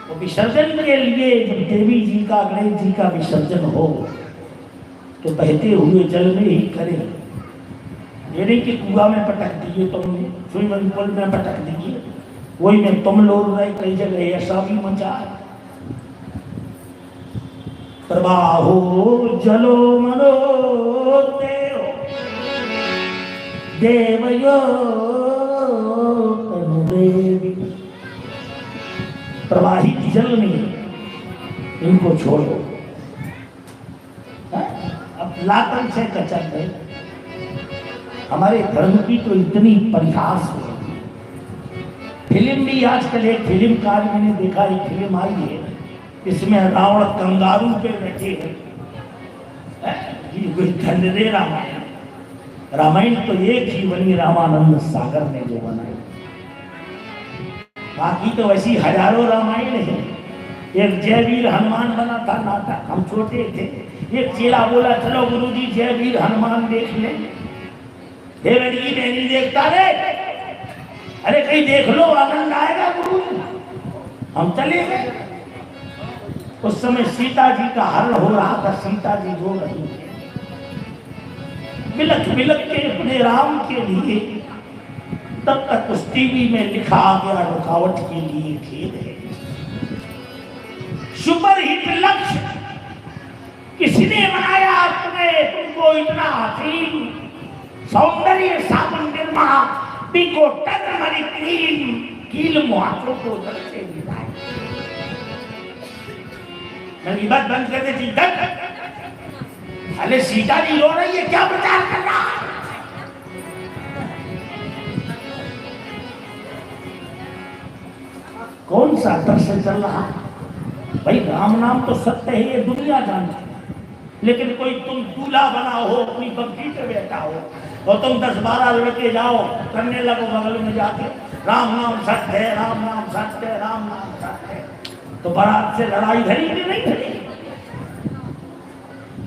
तो विसर्जन के लिए जब देवी जी का गणेश जी का विसर्जन हो तो बहते हुए जल में ही करें, ये नहीं कि कुआं में पटक दीजिए, तुम स्विमिंग पूल में पटक दीजिए, वही में तुम लोग रहे, कई जगह ऐसा भी मचा है। प्रवाहो जलो मनो देवयो तनुदेवी, प्रवाहित जल में इनको छोड़ो। लातन से कचर गए। हमारे धर्म की तो इतनी परिहास हो रही है। फिल्म भी आजकल एक फिल्म कार मैंने देखा, एक फिल्म आई है, इसमें रावण कंगारू पे बैठे हैं। कोई धनरे रामायण, रामायण तो एक ही बनी, रामानंद सागर ने जो बनाई, बाकी तो ऐसी हजारों रामायण है। एक जयवीर हनुमान बना था नाटक, हम छोटे थे, एक चेला बोला चलो गुरुजी जयवीर हनुमान देख ले। देवरी नहीं देखता रे, अरे कहीं देख लो आनंद आएगा गुरु। हम चले गए। उस समय सीता जी का हरण हो रहा था, सीता जी रो रही थी, बिलख बिलख के अपने राम के लिए। तब तक उस टीवी में लिखा आ गया, रुकावट के लिए खेद है। सुपर हिट लक्ष्य किसने बनाया? तुम्हें, तुमको इतना हसीन सौंदर्य साबुन निर्मा बिको टर्मरिक क्रीम कील मुहासों को दर से मिलाए। मेरी बात बंद कर देती। अरे सीता जी रो रही है, क्या प्रचार कर रहा है? कौन सा दर्शन चल रहा है? भाई राम नाम तो सत्य है, ये दुनिया जानती है, लेकिन कोई तुम दूल्हा बना हो, अपनी बग्घी पे बैठा हो और तुम 10-12 लड़के जाओ करने लगो बगल में जाके राम नाम सत्य है, राम नाम सत्य है, राम नाम सत्य है, तो बारात से लड़ाई धरी कि नहीं धरी?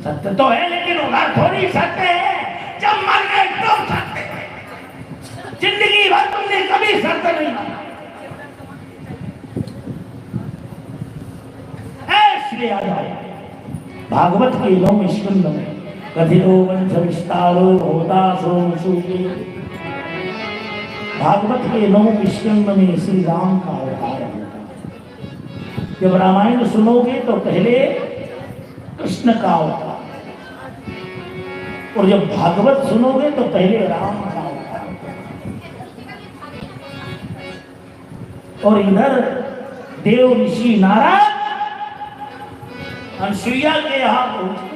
सत्य तो है, लेकिन उधर थोड़ी सत्य है जब मर गए तब सकते, जिंदगी भर तुमने कभी शर्त नहीं माना। ऐसे आ जाए भागवत के 9वें स्कंद में कथितो वंश विस्तारो होता सोमसूके। भागवत के 9वें स्कंद में श्री राम का अवतार होता है। जब रामायण सुनोगे तो पहले कृष्ण का अवतार, और जब भागवत सुनोगे तो पहले राम का अवतार। और इधर देव ऋषि नारद अनसुईया के यहां पहुंचे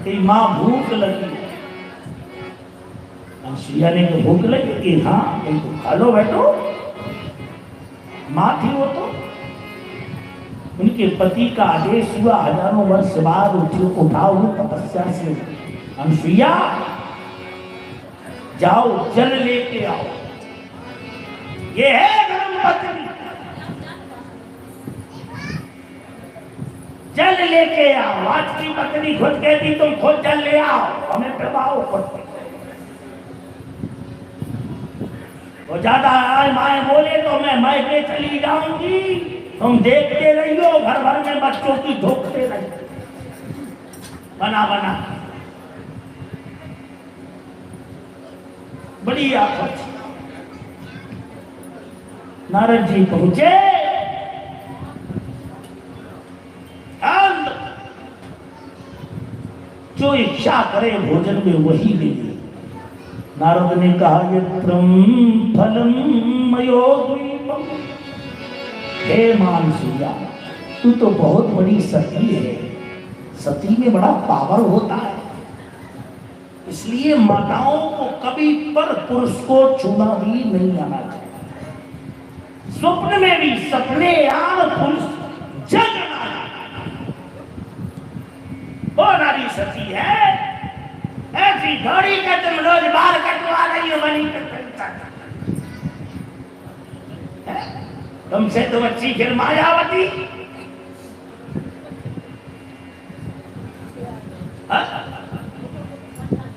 कि मां भूख लगी। अनसुईया ने कहा भूख लगी कि हाँ तो खा लो बैठो। मां थी वो तो, उनके पति का आदेश हुआ, हजारों वर्ष बाद उठाओ तपस्या से, अनसुईया जाओ जल लेके आओ। ये है धर्मपत्नी, जल लेके आओ। आज की पत्नी खुद कहती तुम खुद जल ले आओ, हमें पिलाओ खुद। वो ज्यादा माए बोले तो मैं मैके चली जाऊंगी, तुम देखते रहियो, घर भर में बच्चों की धोखते रहिए बना बना। बड़ी आफत। नारद जी पहुंचे, जो इच्छा करे भोजन में वही ले। नारद ने कहा यत्रम फलम मयो द्वीपम। हे मानसूया, तू तो बहुत बड़ी सती है, सती में बड़ा पावर होता है, इसलिए माताओं को कभी पर पुरुष को छूना भी नहीं आना चाहिए। स्वप्न में भी सपने यार पुरुष जग वो नारी सती है। ऐसी घड़ी का तुम रोज बाहर कटवा रही हो, बनी तुमसे तो अच्छी फिर मायावती।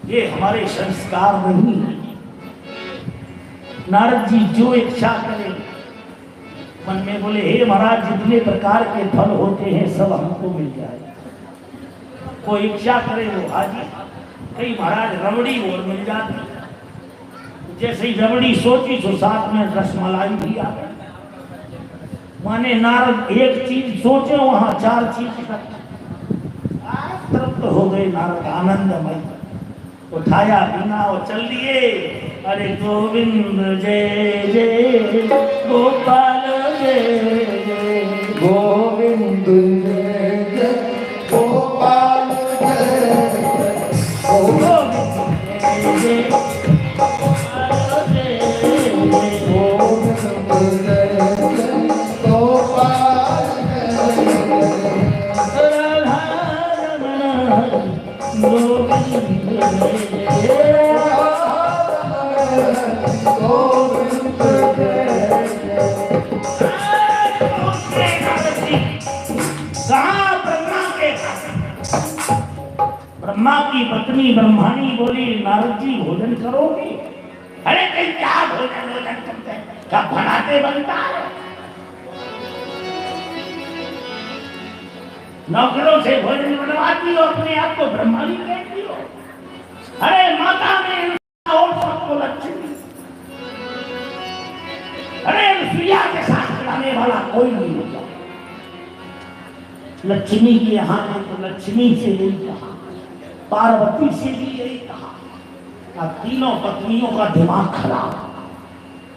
ये हमारे संस्कार नहीं। नारद जी जो इच्छा करें, मन में बोले हे महाराज जितने प्रकार के फल होते हैं सब हमको मिल जाए। कोई इच्छा करे वो हाजिर। कई महाराज रबड़ी और मिल जाती, जैसे ही रबड़ी सोची तो साथ में रसमलाई भी आ गई। माने नारद एक चीज सोचे वहां 4 चीज तृप्त हो गए। नारद आनंदमय उठाया बिना और चल दिए। अरे गोविंद जय जय गोपाल जय जय गोविंद जय जय गोपाल जय गोविंद जय जय गोपाल जय जय गोविंद जय जय गोपाल जय राधा रमण गोविंद जय जय गोविंद जय कहा ब्रह्मा की पत्नी ब्रह्माणी बोली नारद जी भोजन करोगे? अरे कहीं क्या भोजन करते हैं, क्या बनाते बनता है? नौकरों से भोजन बनवाती हो, अपने आप को ब्रह्माणी कहती हो। अरे माता में और सबको लक्ष्मी। अरे प्रिया के साथ खिलाने वाला कोई नहीं होता। लक्ष्मी के यहाँ तो लक्ष्मी से यही कहा, पार्वती से भी यही कहा। तीनों पत्नियों का दिमाग खराब,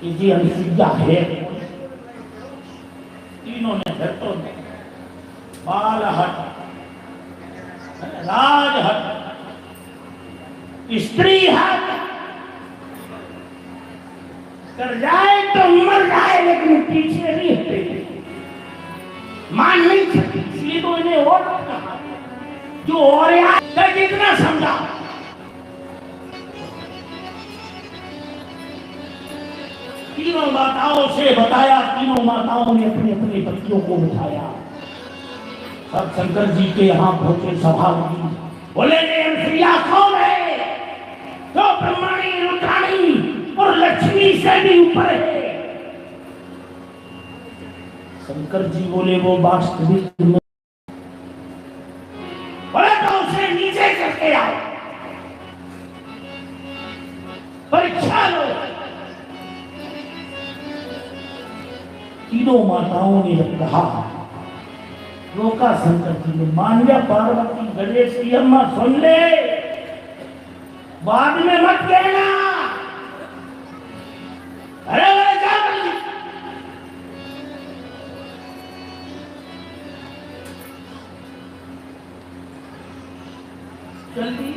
ये अनुसुईया है। तीनों ने फिर तो बाल हट, राज हट, स्त्री हट कर जाए तो मर जाए, लेकिन पीछे नहीं हटेगी, मान नहीं सकती। इसलिए तो इन्हें और कहा जो और कितना समझा। तीनों माताओं से बताया, तीनों माताओं ने अपने अपने पतियों को उठाया। सब शंकर जी के यहाँ पहुंचे, सभा हुई। बोले अनुसुईया कौन है? ब्रह्मणी रुद्राणी और लक्ष्मी से भी ऊपर है। शंकर जी बोले वो वास्तविक में बोले तो उसे नीचे करके आओ, परीक्षा लो। तीनों माताओं ने कहा, रोका शंकर जी ने। मान्या पार्वती गणेश की अम्मा सुन ले, बाद में मत कहना। अरे क्या कर ली? जल्दी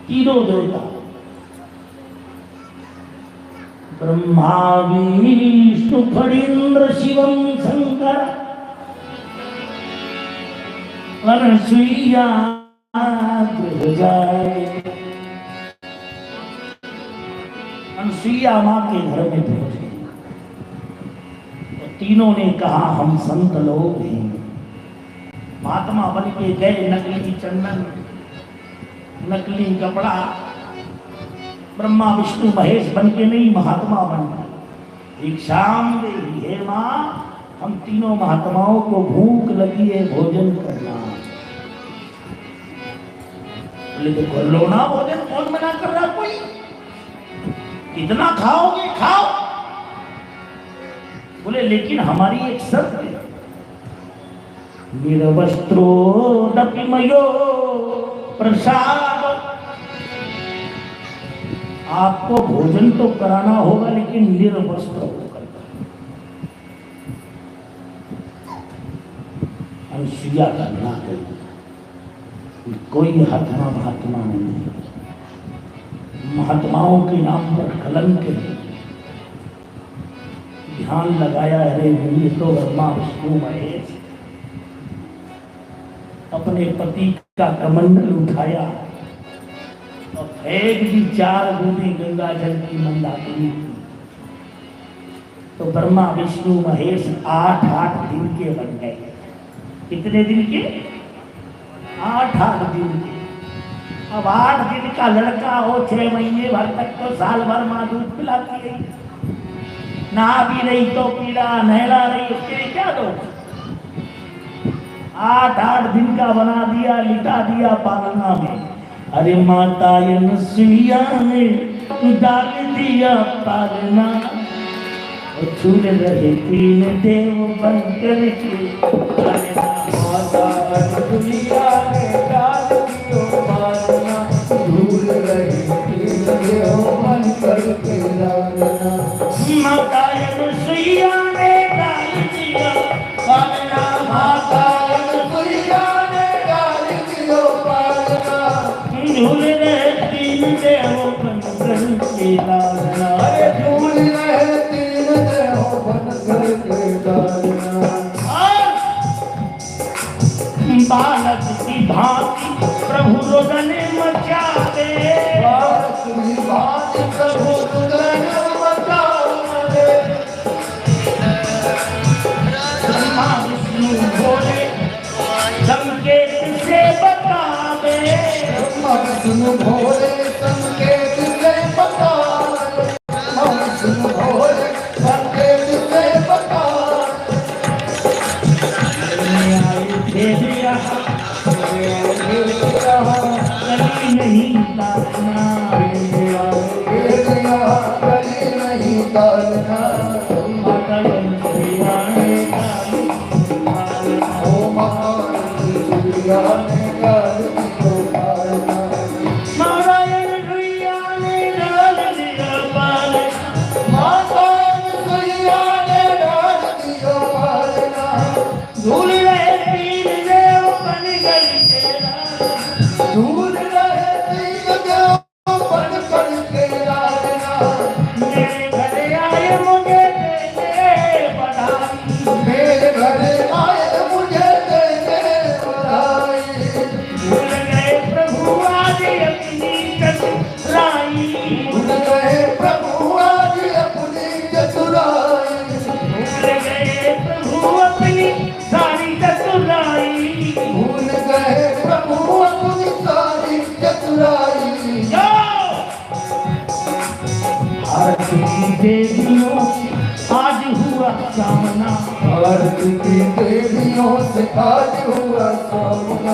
तीनों देवता ब्रह्मा विष्णु फणीन्द्र शिवम शंकर अनसुईया जाए। अनसुईया माँ के घर में पहुंचे तो तीनों ने कहा हम संत लोग हैं, महात्मा बन के गए। नकली चंदन, नकली कपड़ा, ब्रह्मा विष्णु महेश बन के नहीं, महात्मा बन गए। एक शाम देवी हे माँ, हम तीनों महात्माओं को भूख लगी है, भोजन करना। बोले तो कर लो ना भोजन, कौन मना कर रहा? कोई कितना खाओगे खाओ। बोले लेकिन हमारी एक शर्त है, निर्वस्त्रो नपिमयो प्रसाद। आपको भोजन तो कराना होगा लेकिन निर्वस्त्र होकर। अनुसुईया का ना कोई महात्मा महात्मा नहीं, महात्माओं के नाम पर कलंक है। ध्यान लगाया, अरे ये तो ब्रह्मा विष्णु महेश। अपने पति का कमंडल उठाया और फेंक दी 4 बूंदी गंगा जल की मंदाकिनी। तो ब्रह्मा विष्णु महेश 8-8 दिन के बन गए। कितने दिन के? 8-8 दिन के। अब 8 दिन का लड़का हो, 6 महीने भर तक तो साल भर माँ दूध पिलाती रही, नहा भी रही तो पीला, नहला रही, उसके लिए क्या दो? 8-8 दिन का बना दिया, लिटा दिया पालना में। अरे माता अनुसुईया ने डाल दिया पालना, छूल रहे 3 देव बनकर के। माता अनुसुईया ने डाल दियो पालना, झूल रही 3 देव बनकर के लालना। माता अनुसुईया ने डाल दिया पालना, माता अनुसुईया ने डाल दियो पालना, झूल रहे 3 देव बनकर के लालना। अरे झूल रहे 3 देव बनकर के लालना। बालक की भांति प्रभु रोदन मचावे, बालक की भांति प्रभु रोदन मचावे। ब्रह्मा विष्णु भोले संकेत से बतावे, ब्रह्मा विष्णु भोले संकेत से बतावे, ब्रह्मा विष्णु भोले संकेत से बतावे। कली नहीं तारना, कली नहीं तारना। माता अनुसुईया ने डाली पालना। ओ माता अनुसुईया ने डाल दियो पालना, माता अनुसुईया ने डाल दिया पालना, माता अनुसुईया ने डाल दियो पालना। झूल रहे 3 देव से आज हुआ सामना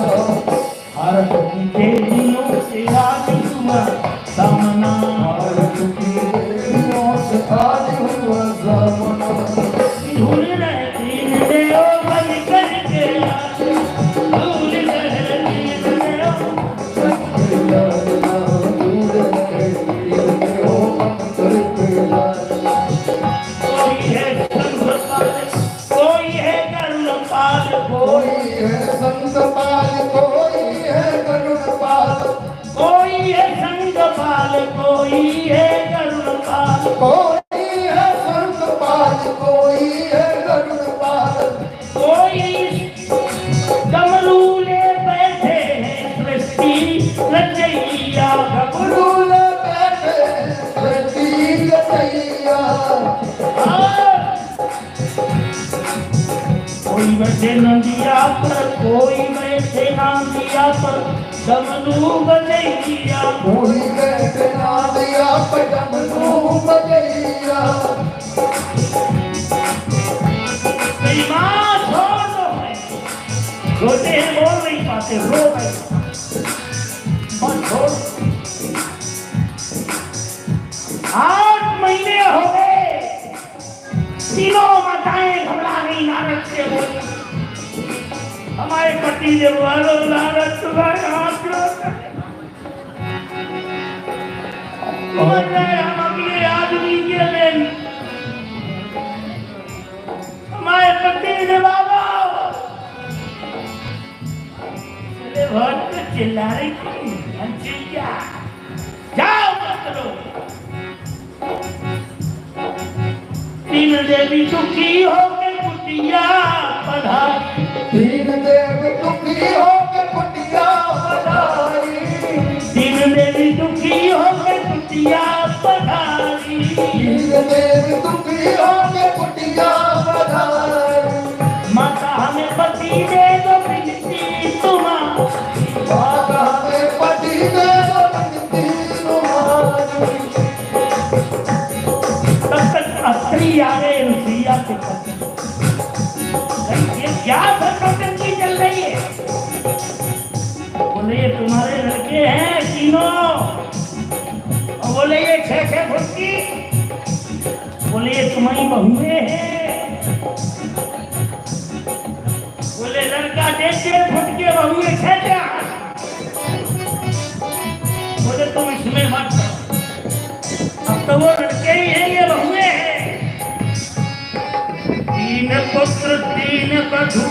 भारत की देवियों से आज हुआ सामना भारत की देवियों से आज हुआ सामना भूल रहे दीन देओ बन करके भूल रहे दीन देओ कोई है संघपाल कोई है करुणपाल कोई है संतपाल कोई है करुणपाल कोई है संघपाल कोई है करुणपाल कोई है संतपाल कोई है करुणपाल कोई कमरूले बैठे हैं सृष्टि रचैया गुरुल बैठे सृष्टि रचैया कोई बैठे नदिया पर कोई बैठे नदिया पर डमरू बजैया कोई बैठे नादिया पटमनू बजैया मेरी माँ छोड़ दो है रोते हैं बोल नहीं पाते रो गए और छोड़ 8 महीने हो गए तीनों माताएं घबरा गई नारद से बोली हमारे पति जब वालों नारद तुम्हारे हाथ हम अपने आदमी के लिए हमारे पति ने बाबा बहुत चिल्ला रही थी क्या जाओ मत लो तीन देवी दुखी हो के कुटिया पधारी तीन देव दुखी हो के कुटिया पधारी तीन देवी दुखी हो के कुटिया पधारी तीन देव दुखी हो के कुटिया पधारी माता हमें पति दे दो बिनती तुम्हारी माता हमें पति दे दो बिनती तुम्हारी तब तक अस्त्री आ गए रुसिया के पति ये क्या सरपंची चल रही है बोले ये तुम्हारे लड़के हैं तीनों और बोले ये 6-6 फुट की बोले ये तुम्हारी बहुएं हैं बोले लड़का 1.5 फुट के बहुएं 6 बोले तुम इसमें मत करो अब तो वो लड़के ही हैं ये बहुएं हैं 3 पुत्र 3 बधू